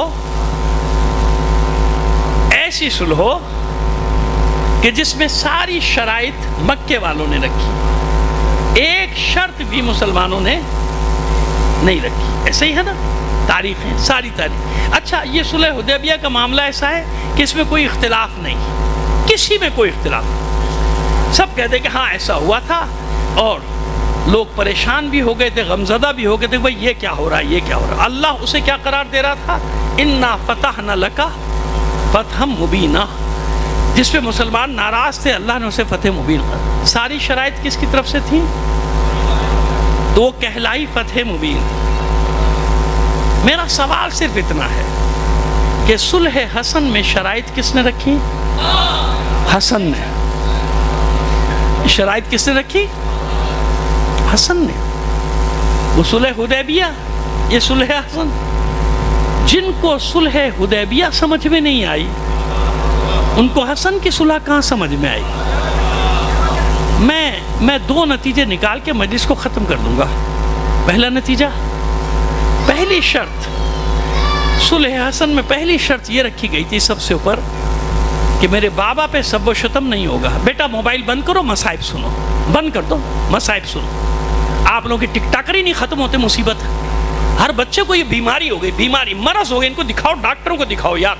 کہ جس میں ساری شرائط مکے والوں نے رکھی, ایک شرط بھی مسلمانوں نے نہیں رکھی. ایسے ہی ہے نا, تاریخ ہے ساری تاریخ. اچھا, یہ صلح حدیبیہ کا معاملہ ایسا ہے کہ اس میں کوئی اختلاف نہیں, کسی میں کوئی اختلاف نہیں. سب کہتے کہ ہاں ایسا ہوا تھا, اور لوگ پریشان بھی ہو گئے تھے, غمزدہ بھی ہو گئے تھے, بھئی یہ کیا ہو رہا ہے, یہ کیا ہو رہا ہے. اللہ اسے کیا قرار دے رہا تھا؟ اِنَّا فَتَحْنَا لَكَ فَتْحًا مُبِينًا. جس پہ مسلمان ناراض تھے, اللہ نے اسے فتح مبین کر. ساری شرائط کس کی طرف سے تھیں؟ تو کہلائی فتح مبین. میرا سوال صرف اتنا ہے کہ صلح حسن میں شرائط کس نے رکھی؟ حسن نے. شرائط کس نے رکھی؟ حسن نے. وہ صلح حدیبیہ, یہ صلح حسن. جن کو صلح حدیبیہ سمجھ میں نہیں آئی, ان کو حسن کی صلح کہاں سمجھ میں آئی؟ میں دو نتیجے نکال کے مجلس کو ختم کر دوں گا. پہلا نتیجہ, پہلی شرط صلح حسن میں پہلی شرط یہ رکھی گئی تھی سب سے اوپر کہ میرے بابا پہ سب و شتم نہیں ہوگا. بیٹا موبائل بند کرو, مصائب سنو, بند کر دو, مصائب سنو. آپ لوگوں کی ٹک ٹاکر نہیں ختم ہوتے, مصیبت. ہر بچے کو یہ بیماری ہو گئی, بیماری مرض ہو گئی, ان کو دکھاؤ, ڈاکٹروں کو دکھاؤ یار.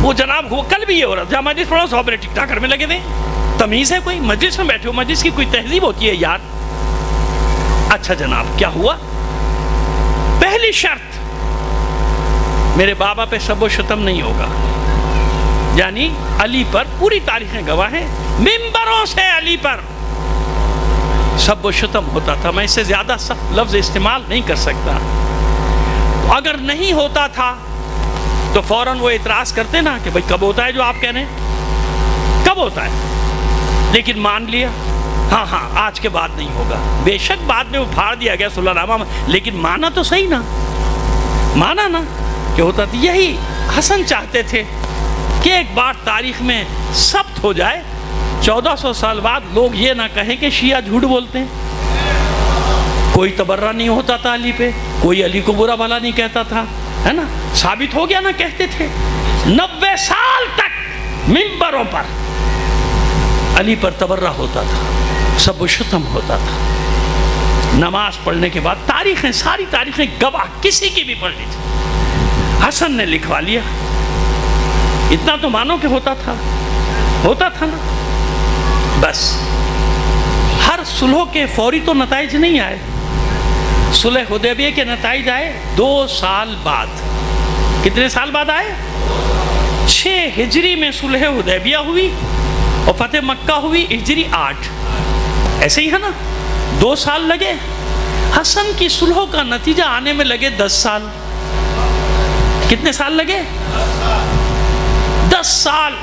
وہ جناب وہ کل بھی یہ ہو رہا تھا, مجلس پڑھو, 100 منٹ ٹک ٹاکر میں لگے تھے. تمیز ہے کوئی؟ مجلس میں بیٹھے ہو, مجلس کی کوئی تہذیب ہوتی ہے یار. اچھا جناب, کیا ہوا؟ پہلی شرط, میرے بابا پہ سب و شتم نہیں ہوگا. یعنی علی پر پوری تاریخیں گواہ ہیں, ممبروں سے علی پر سب و شتم ہوتا تھا. میں اس سے زیادہ سخت لفظ استعمال نہیں کر سکتا. اگر نہیں ہوتا تھا تو فوراً وہ اعتراض کرتے نا کہ بھئی کب ہوتا ہے جو آپ کہہ رہے ہیں, کب ہوتا ہے. لیکن مان لیا, ہاں آج کے بعد نہیں ہوگا. بے شک بعد میں وہ پھاڑ دیا گیا صلح نامہ میں, لیکن مانا تو صحیح نا, مانا نا کہ ہوتا تھا. یہی حسن چاہتے تھے کہ ایک بار تاریخ میں ثبت ہو جائے, 1400 سال بعد لوگ یہ نہ کہیں کہ شیعہ جھوٹ بولتے ہیں. کوئی تبرہ نہیں ہوتا تھا علی پہ, کوئی علی کو برا بھلا نہیں کہتا تھا, ہے نا. ثابت ہو گیا نا, کہتے تھے. 90 سال تک ممبروں پر علی پر تبرہ ہوتا تھا, سب و شتم ہوتا تھا. نماز پڑھنے کے بعد تاریخیں, ساری تاریخیں گواہ, کسی کی بھی پڑھ لیجیے. حسن نے لکھوا لیا. اتنا تو مانو کہ ہوتا تھا نا. بس ہر صلح کے فوری تو نتائج نہیں آئے. صلح حدیبیہ کے نتائج آئے 2 سال بعد. کتنے سال بعد آئے؟ 6 ہجری میں صلح حدیبیہ ہوئی اور فتح مکہ ہوئی ہجری 8. ایسے ہی ہے نا, 2 سال لگے. حسن کی صلح کا نتیجہ آنے میں لگے 10 سال. کتنے سال لگے؟ 10 سال.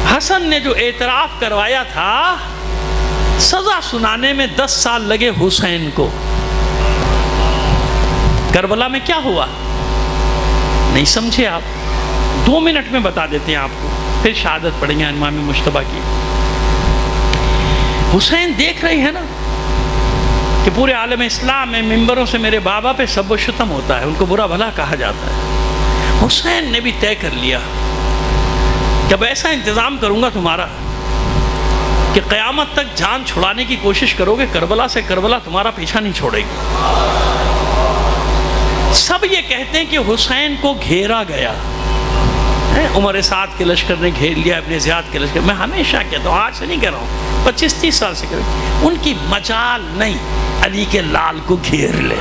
حسن نے جو اعتراف کروایا تھا سزا سنانے میں 10 سال لگے حسین کو. کربلا میں کیا ہوا نہیں سمجھے آپ؟ 2 منٹ میں بتا دیتے ہیں آپ کو، پھر شہادت پڑھیں گے امام مجتبیٰ کی. حسین دیکھ رہے ہیں نا کہ پورے عالم اسلام میں ممبروں سے میرے بابا پہ سب و شتم ہوتا ہے، ان کو برا بھلا کہا جاتا ہے. حسین نے بھی طے کر لیا کہ اب ایسا انتظام کروں گا تمہارا کہ قیامت تک جان چھڑانے کی کوشش کرو گے، کربلا سے کربلا تمہارا پیچھا نہیں چھوڑے گی. سب یہ کہتے ہیں کہ حسین کو گھیرا گیا. عمر سعد کے لشکر نے گھیر لیا، ابن زیاد کے لشکر. میں ہمیشہ کہتا ہوں، آج سے نہیں کہہ رہا ہوں، 25-30 سال سے کہہ رہا ہوں، ان کی مجال نہیں علی کے لال کو گھیر لے،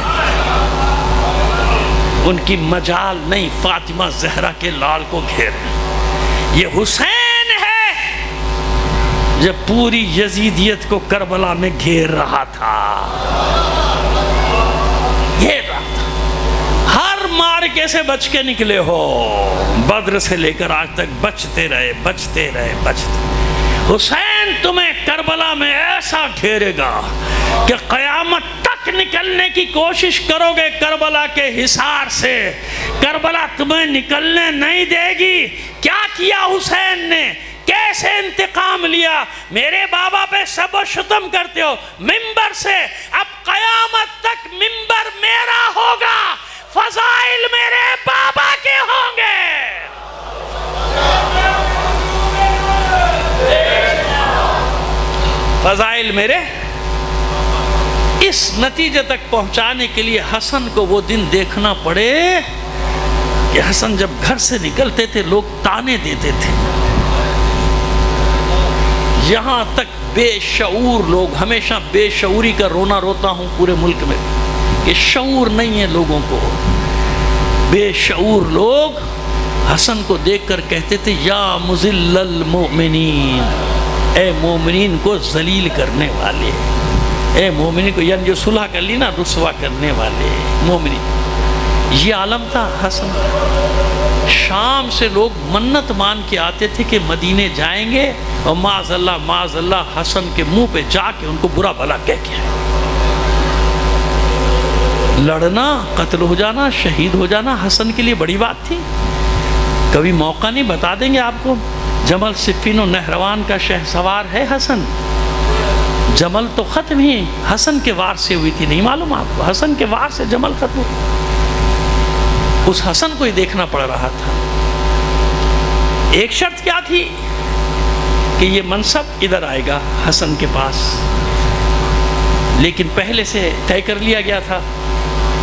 ان کی مجال نہیں فاطمہ زہرا کے لال کو گھیر لے. یہ حسین ہے جب پوری یزیدیت کو کربلا میں گھیر رہا تھا. ہر مارکے سے بچ کے نکلے ہو، بدر سے لے کر آج تک بچتے رہے. حسین تمہیں کربلا میں ایسا گھیرے گا کہ قیامت تک نکلنے کی کوشش کرو گے کربلا کے حصار سے، کربلا تمہیں نکلنے نہیں دے گی. کیا کیا حسین نے؟ کیسے انتقام لیا؟ میرے بابا پہ سب و شتم کرتے ہو ممبر سے، اب قیامت تک ممبر میرا ہوگا، فضائل میرے بابا کے ہوں گے. فضائل میرے. اس نتیجے تک پہنچانے کے لیے حسن کو وہ دن دیکھنا پڑے کہ حسن جب گھر سے نکلتے تھے لوگ تانے دیتے تھے. یہاں تک بے شعور لوگ، ہمیشہ بے شعوری کا رونا روتا ہوں پورے ملک میں کہ شعور نہیں ہے لوگوں کو. بے شعور لوگ حسن کو دیکھ کر کہتے تھے یا مذل المؤمنین، اے مومنین کو ذلیل کرنے والے، اے مومنین کو، یعنی جو صلح کر لی نا رسوا کرنے والے مومنین. یہ عالم تھا حسن. شام سے لوگ منت مان کے آتے تھے کہ مدینے جائیں گے اور معاذ اللہ حسن کے منہ پہ جا کے ان کو برا بھلا کہہ کے آئے. لڑنا، قتل ہو جانا، شہید ہو جانا حسن کے لیے بڑی بات تھی. کبھی موقع نہیں بتا دیں گے آپ کو، جمل صفین و نہروان کا شہ سوار ہے حسن. جمل تو ختم ہی حسن کے وار سے ہوئی تھی، نہیں معلوم آپ کو؟ حسن کے وار سے جمل ختم ہوئی. اس حسن کو ہی دیکھنا پڑ رہا تھا. ایک شرط کیا تھی کہ یہ منصب ادھر آئے گا حسن کے پاس، لیکن پہلے سے طے کر لیا گیا تھا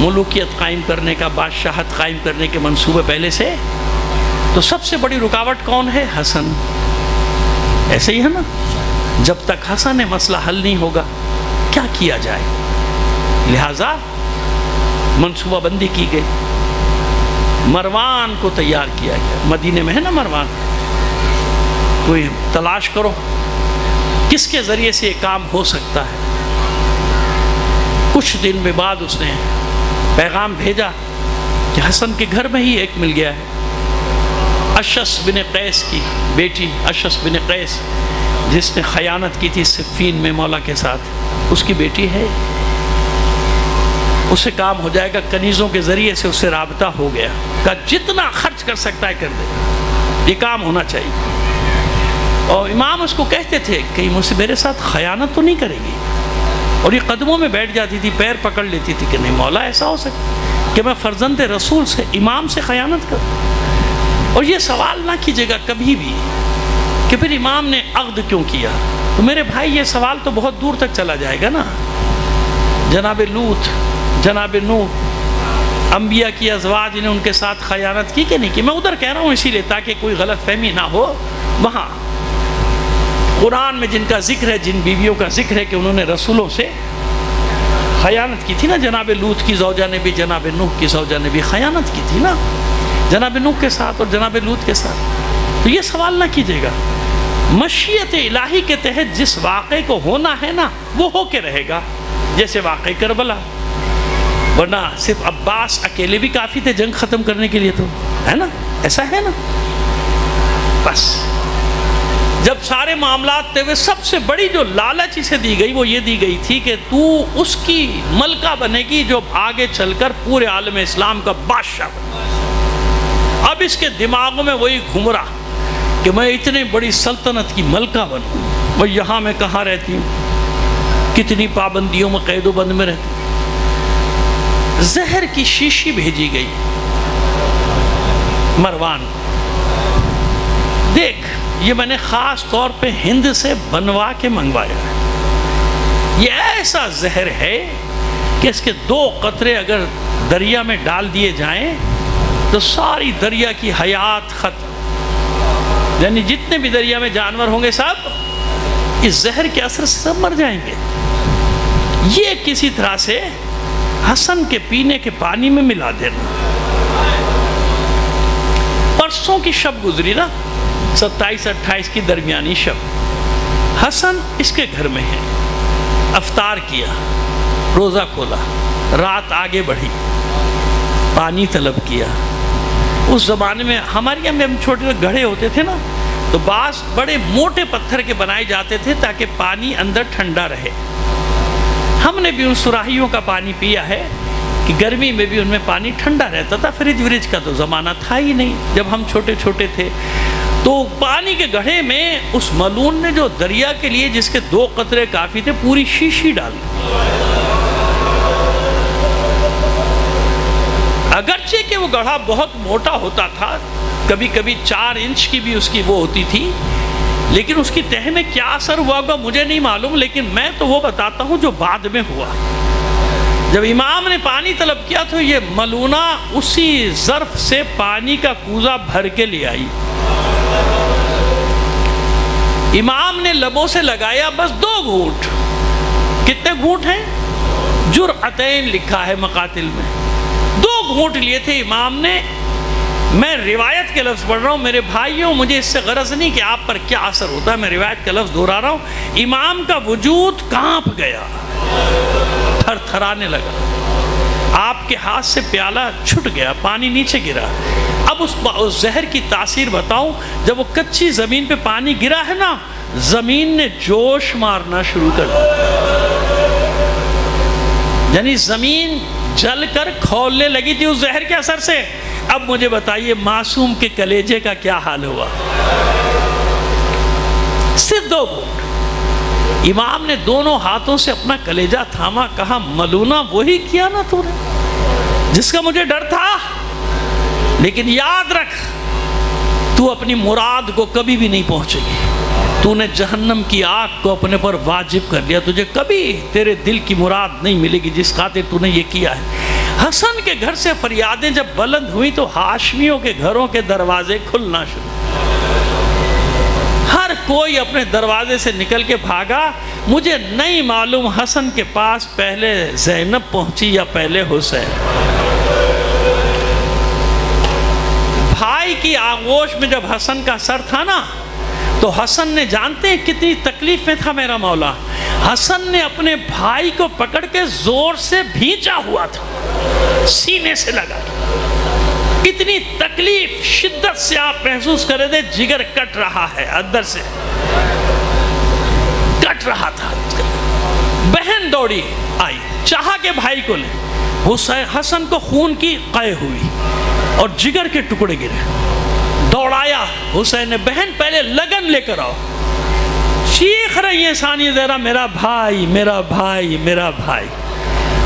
ملوکیت قائم کرنے کا، بادشاہت قائم کرنے کے منصوبے پہلے سے. تو سب سے بڑی رکاوٹ کون ہے؟ حسن. ایسے ہی ہے نا، جب تک حسن مسئلہ حل نہیں ہوگا کیا کیا جائے؟ لہذا منصوبہ بندی کی گئی. مروان کو تیار کیا گیا. مدینے میں ہے نا مروان، کوئی تلاش کرو کس کے ذریعے سے یہ کام ہو سکتا ہے. کچھ دن میں بعد اس نے پیغام بھیجا کہ حسن کے گھر میں ہی ایک مل گیا ہے، اشعث بن قیس کی بیٹی، اشعث بن قیس جس نے خیانت کی تھی صفین میں مولا کے ساتھ، اس کی بیٹی ہے. اسے کام ہو جائے گا. کنیزوں کے ذریعے سے اس سے رابطہ ہو گیا، کہ جتنا خرچ کر سکتا ہے کر دے، یہ کام ہونا چاہیے. اور امام اس کو کہتے تھے کہ مجھ سے میرے ساتھ خیانت تو نہیں کرے گی، اور یہ قدموں میں بیٹھ جاتی تھی، پیر پکڑ لیتی تھی کہ نہیں مولا ایسا ہو سکتا کہ میں فرزند رسول سے، امام سے خیانت کروں. اور یہ سوال نہ کیجیے گا کبھی بھی کہ پھر امام نے عقد کیوں کیا. تو میرے بھائی یہ سوال تو بہت دور تک چلا جائے گا نا. جناب لوط، جناب نوح، انبیاء کی ازواج نے ان کے ساتھ خیانت کی کہ نہیں کی؟ میں ادھر کہہ رہا ہوں اسی لیے تاکہ کوئی غلط فہمی نہ ہو. وہاں قرآن میں جن کا ذکر ہے، جن بیویوں کا ذکر ہے کہ انہوں نے رسولوں سے خیانت کی تھی نا، جناب لوط کی زوجہ نے بھی، جناب نوح کی زوجہ نے بھی خیانت کی تھی نا، جناب نوح کے ساتھ اور جناب لوط کے ساتھ. تو یہ سوال نہ کیجیے گا. مشیت الہی کے تحت جس واقعے کو ہونا ہے نا وہ ہو کے رہے گا. جیسے واقعہ کربلا، ورنہ صرف عباس اکیلے بھی کافی تھے جنگ ختم کرنے کے لیے، تو ہے نا، ایسا ہے نا. بس جب سارے معاملات تھے، سب سے بڑی جو لالچ اسے دی گئی وہ یہ دی گئی تھی کہ تو اس کی ملکہ بنے گی جو آگے چل کر پورے عالم اسلام کا بادشاہ بنے. اب اس کے دماغوں میں وہی گھوم رہا کہ میں اتنی بڑی سلطنت کی ملکہ بنوں، اور یہاں میں کہاں رہتی ہوں، کتنی پابندیوں میں قید و بند میں رہتی ہوں. زہر کی شیشی بھیجی گئی مروان، دیکھ یہ میں نے خاص طور پہ ہند سے بنوا کے منگوایا ہے، یہ ایسا زہر ہے کہ اس کے 2 قطرے اگر دریا میں ڈال دیے جائیں تو ساری دریا کی حیات ختم، یعنی جتنے بھی دریا میں جانور ہوں گے سب اس زہر کے اثر سے سب مر جائیں گے. یہ کسی طرح سے حسن کے پینے کے پانی میں ملا دینا. پرسوں کی شب گزری نا، 27-28 کی درمیانی شب، حسن اس کے گھر میں ہے، افطار کیا، روزہ کھولا، رات آگے بڑھی، پانی طلب کیا. اس زمانے میں ہمارے یہاں ہم چھوٹے گھڑے ہوتے تھے نا، تو بعض بڑے موٹے پتھر کے بنائے جاتے تھے تاکہ پانی اندر ٹھنڈا رہے. ہم نے بھی ان سراہیوں کا پانی پیا ہے کہ گرمی میں بھی ان میں پانی ٹھنڈا رہتا تھا. فریج وریج کا تو زمانہ تھا ہی نہیں جب ہم چھوٹے چھوٹے تھے. تو پانی کے گڑھے میں اس ملون نے جو دریا کے لیے جس کے 2 قطرے کافی تھے پوری شیشی ڈال دی. اگرچہ کہ وہ گڑھا بہت موٹا ہوتا تھا، کبھی کبھی 4 انچ کی بھی اس کی وہ ہوتی تھی، لیکن اس کی تہ میں کیا اثر ہوا ہوگا مجھے نہیں معلوم. لیکن میں تو وہ بتاتا ہوں جو بعد میں ہوا. جب امام نے پانی طلب کیا تو یہ ملونہ اسی ظرف سے پانی کا کوزہ بھر کے لے آئی. امام نے لبوں سے لگایا بس 2 گھونٹ. کتنے گھونٹ ہیں؟ جرعتین لکھا ہے مقاتل میں. 2 گھونٹ لیے تھے امام نے. میں روایت کے لفظ پڑھ رہا ہوں میرے بھائیوں، مجھے اس سے غرض نہیں کہ آپ پر کیا اثر ہوتا ہے، میں روایت کا لفظ دہرا رہا ہوں. امام کا وجود کانپ گیا، تھر تھرانے لگا. آپ کے ہاتھ سے پیالہ چھٹ گیا، پانی نیچے گرا. اب اس زہر کی تاثیر بتاؤں، جب وہ کچی زمین پہ پانی گرا ہے نا، زمین نے جوش مارنا شروع کر دیا، یعنی زمین جل کر کھولنے لگی تھی اس زہر کے اثر سے. اب مجھے بتائیے معصوم کے کلیجے کا کیا حال ہوا؟ صرف 2 گھونٹ. امام نے دونوں ہاتھوں سے اپنا کلیجہ تھاما، کہا ملونہ وہی کیا نا تو نے جس کا مجھے ڈر تھا، لیکن یاد رکھ تو اپنی مراد کو کبھی بھی نہیں پہنچے گی. تو نے جہنم کی آگ کو اپنے پر واجب کر لیا، تجھے کبھی تیرے دل کی مراد نہیں ملے گی جس خاطر تو نے یہ کیا ہے. حسن کے گھر سے فریادیں جب بلند ہوئی تو ہاشمیوں کے گھروں کے دروازے کھلنا شروع. ہر کوئی اپنے دروازے سے نکل کے بھاگا. مجھے نہیں معلوم حسن کے پاس پہلے زینب پہنچی یا پہلے حسین. بھائی کی آغوش میں جب حسن کا سر تھا نا، تو حسن نے جانتے ہیں کتنی تکلیف میں تھا میرا مولا. حسن نے اپنے بھائی کو پکڑ کے زور سے بھینچا ہوا تھا، سینے سے لگا. اتنی تکلیف شدت سے آپ محسوس کرے تھے، جگر کٹ رہا ہے، اندر سے کٹ رہا تھا. بہن دوڑی آئی، چاہا کہ بھائی کو لے. حسن کو خون کی قے ہوئی اور جگر کے ٹکڑے گرے. دوڑایا حسین نے، بہن پہلے لگن لے کر آؤ. چیخ رہی ہیں ثانیہ زہرا، میرا بھائی میرا بھائی میرا بھائی.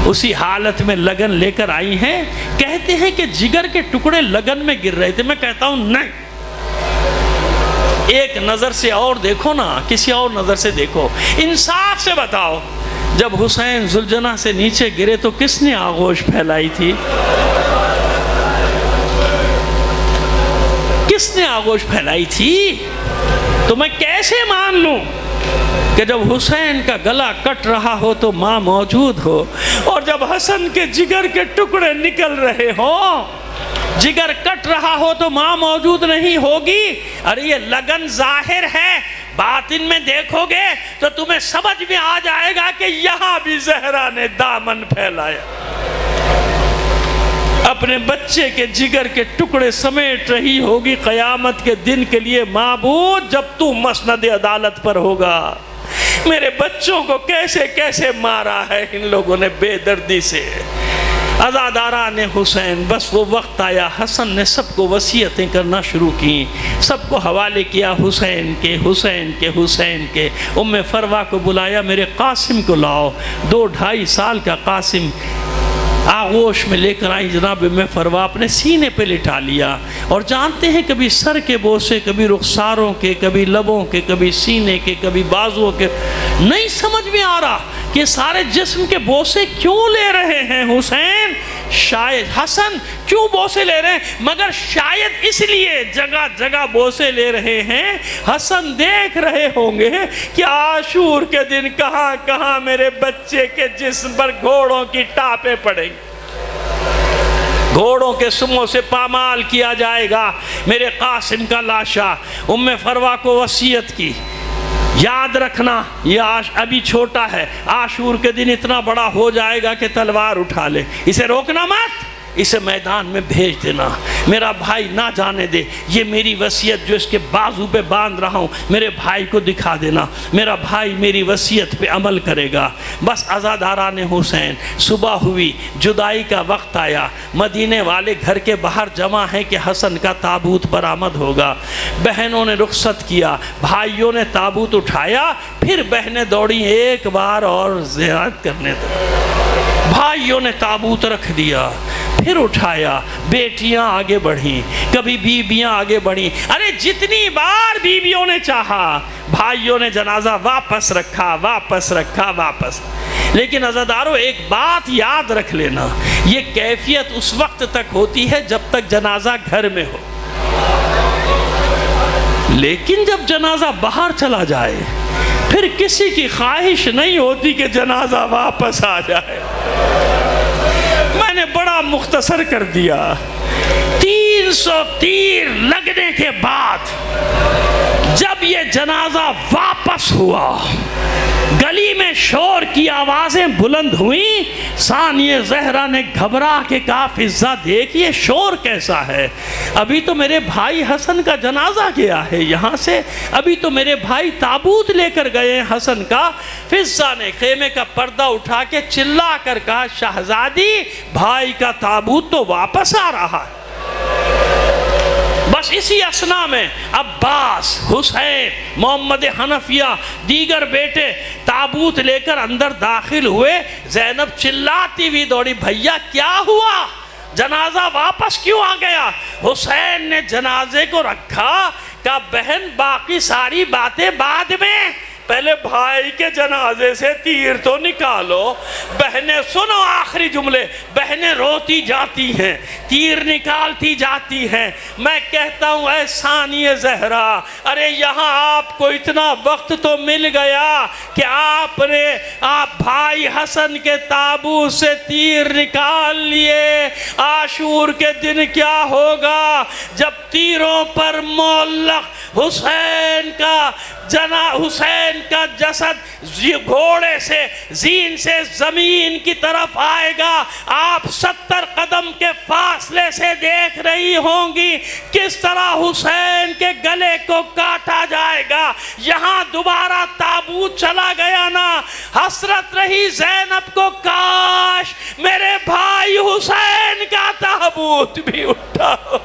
اسی حالت میں لگن لے کر آئی ہیں. کہتے ہیں کہ جگر کے ٹکڑے لگن میں گر رہے تھے. میں کہتا ہوں نہیں، ایک نظر سے اور دیکھو نا، کسی اور نظر سے دیکھو، انصاف سے بتاؤ. جب حسین زلجنہ سے نیچے گرے تو کس نے آغوش پھیلائی تھی؟ کس نے آغوش پھیلائی تھی؟ تو میں کیسے مان لوں کہ جب حسین کا گلا کٹ رہا ہو تو ماں موجود ہو، اور جب حسن کے جگر کے ٹکڑے نکل رہے ہوں، جگر کٹ رہا ہو تو ماں موجود نہیں ہوگی؟ ارے یہ لگن ظاہر ہے، باطن میں دیکھو گے تو تمہیں سمجھ میں آ جائے گا کہ یہاں بھی زہرا نے دامن پھیلایا. اپنے بچے کے جگر کے ٹکڑے سمیٹ رہی ہوگی قیامت کے دن کے لیے، معبود جب تو مسند عدالت پر ہوگا۔ میرے بچوں کو کیسے کیسے مارا ہے ان لوگوں نے بے دردی سے۔ عزاداران حسین، بس وہ وقت آیا، حسن نے سب کو وصیتیں کرنا شروع کی، سب کو حوالے کیا حسین کے حسین کے حسین کے۔ ام فروا کو بلایا، میرے قاسم کو لاؤ۔ 2-2.5 سال کا قاسم آغوش میں لے کر آئی جناب ام فروا، اپنے سینے پہ لٹا لیا، اور جانتے ہیں کبھی سر کے بوسے، کبھی رخساروں کے، کبھی لبوں کے، کبھی سینے کے، کبھی بازوؤں کے۔ نہیں سمجھ میں آ رہا کہ سارے جسم کے بوسے کیوں لے رہے ہیں حسین، شاید حسن کیوں بوسے لے رہے ہیں، مگر شاید اس لیے جگہ جگہ بوسے لے رہے ہیں، حسن دیکھ رہے ہوں گے کہ عاشور کے دن کہاں کہاں میرے بچے کے جسم پر گھوڑوں کی ٹاپیں پڑیں گی، گھوڑوں کے سموں سے پامال کیا جائے گا میرے قاسم کا لاشا۔ ام فروا کو وصیت کی، یاد رکھنا یہ ابھی چھوٹا ہے، عاشور کے دن اتنا بڑا ہو جائے گا کہ تلوار اٹھا لے، اسے روکنا مت، اسے میدان میں بھیج دینا، میرا بھائی نہ جانے دے، یہ میری وصیت جو اس کے بازو پہ باندھ رہا ہوں میرے بھائی کو دکھا دینا، میرا بھائی میری وصیت پہ عمل کرے گا۔ بس عزاداران حسین، صبح ہوئی، جدائی کا وقت آیا، مدینے والے گھر کے باہر جمع ہیں کہ حسن کا تابوت برآمد ہوگا۔ بہنوں نے رخصت کیا، بھائیوں نے تابوت اٹھایا، پھر بہنیں دوڑی ایک بار اور زیارت کرنے تک، بھائیوں نے تابوت رکھ دیا، پھر اٹھایا، بیٹیاں آگے بڑھیں، کبھی بیویاں آگے بڑھیں، ارے جتنی بار بیویوں نے چاہا، بھائیوں نے جنازہ واپس رکھا، واپس رکھا، واپس۔ لیکن عزادارو ایک بات یاد رکھ لینا، یہ کیفیت اس وقت تک ہوتی ہے جب تک جنازہ گھر میں ہو، لیکن جب جنازہ باہر چلا جائے پھر کسی کی خواہش نہیں ہوتی کہ جنازہ واپس آ جائے۔ میں نے بڑا مختصر کر دیا، 300 تیر لگنے کے بعد جب یہ جنازہ واپس ہوا، گلی میں شور کی آوازیں بلند ہوئیں، ثانیہ زہرا نے گھبرا کے کہا فضہ دیکھ یہ شور کیسا ہے، ابھی تو میرے بھائی حسن کا جنازہ گیا ہے یہاں سے، ابھی تو میرے بھائی تابوت لے کر گئے ہیں حسن کا۔ فضہ نے خیمے کا پردہ اٹھا کے چلا کر کہا شہزادی بھائی کا تابوت تو واپس آ رہا ہے۔ بس اسی اسنا میں عباس، حسین، محمد حنفیہ، دیگر بیٹے تابوت لے کر اندر داخل ہوئے۔ زینب چلاتی ہوئی دوڑی، بھیا کیا ہوا، جنازہ واپس کیوں آ گیا؟ حسین نے جنازے کو رکھا، کہا بہن باقی ساری باتیں بعد میں، پہلے بھائی کے جنازے سے تیر تو نکالو۔ بہنیں سنو آخری جملے، بہنیں روتی جاتی ہیں، تیر نکالتی جاتی ہیں۔ میں کہتا ہوں اے ثانیہ زہرا، ارے یہاں آپ کو اتنا وقت تو مل گیا کہ آپ بھائی حسن کے تابوت سے تیر نکال لیے۔ عاشور کے دن کیا ہوگا جب تیروں پر معلق حسین کا جسد گھوڑے سے زین سے زمین کی طرف آئے گا، آپ 70 قدم کے فاصلے سے دیکھ رہی ہوں گی کس طرح حسین کے گلے کو کاٹا جائے گا۔ یہاں دوبارہ تابوت چلا گیا نا، حسرت رہی زینب کو، کاش میرے بھائی حسین کا تابوت بھی اٹھا ہو۔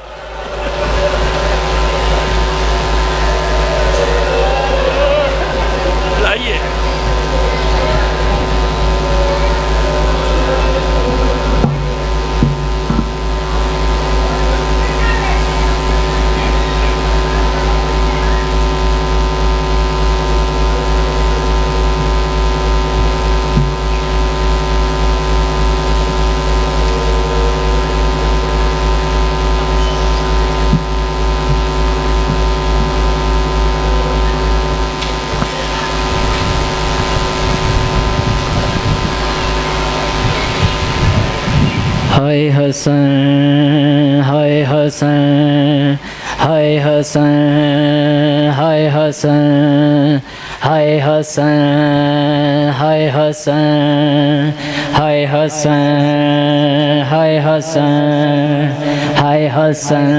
آئیے ہائے حسن، ہائے حسن، ہائے حسن، ہائے حسن، ہائے حسن، ہائے حسن ہائے حسن ہائے حسن ہائے حسن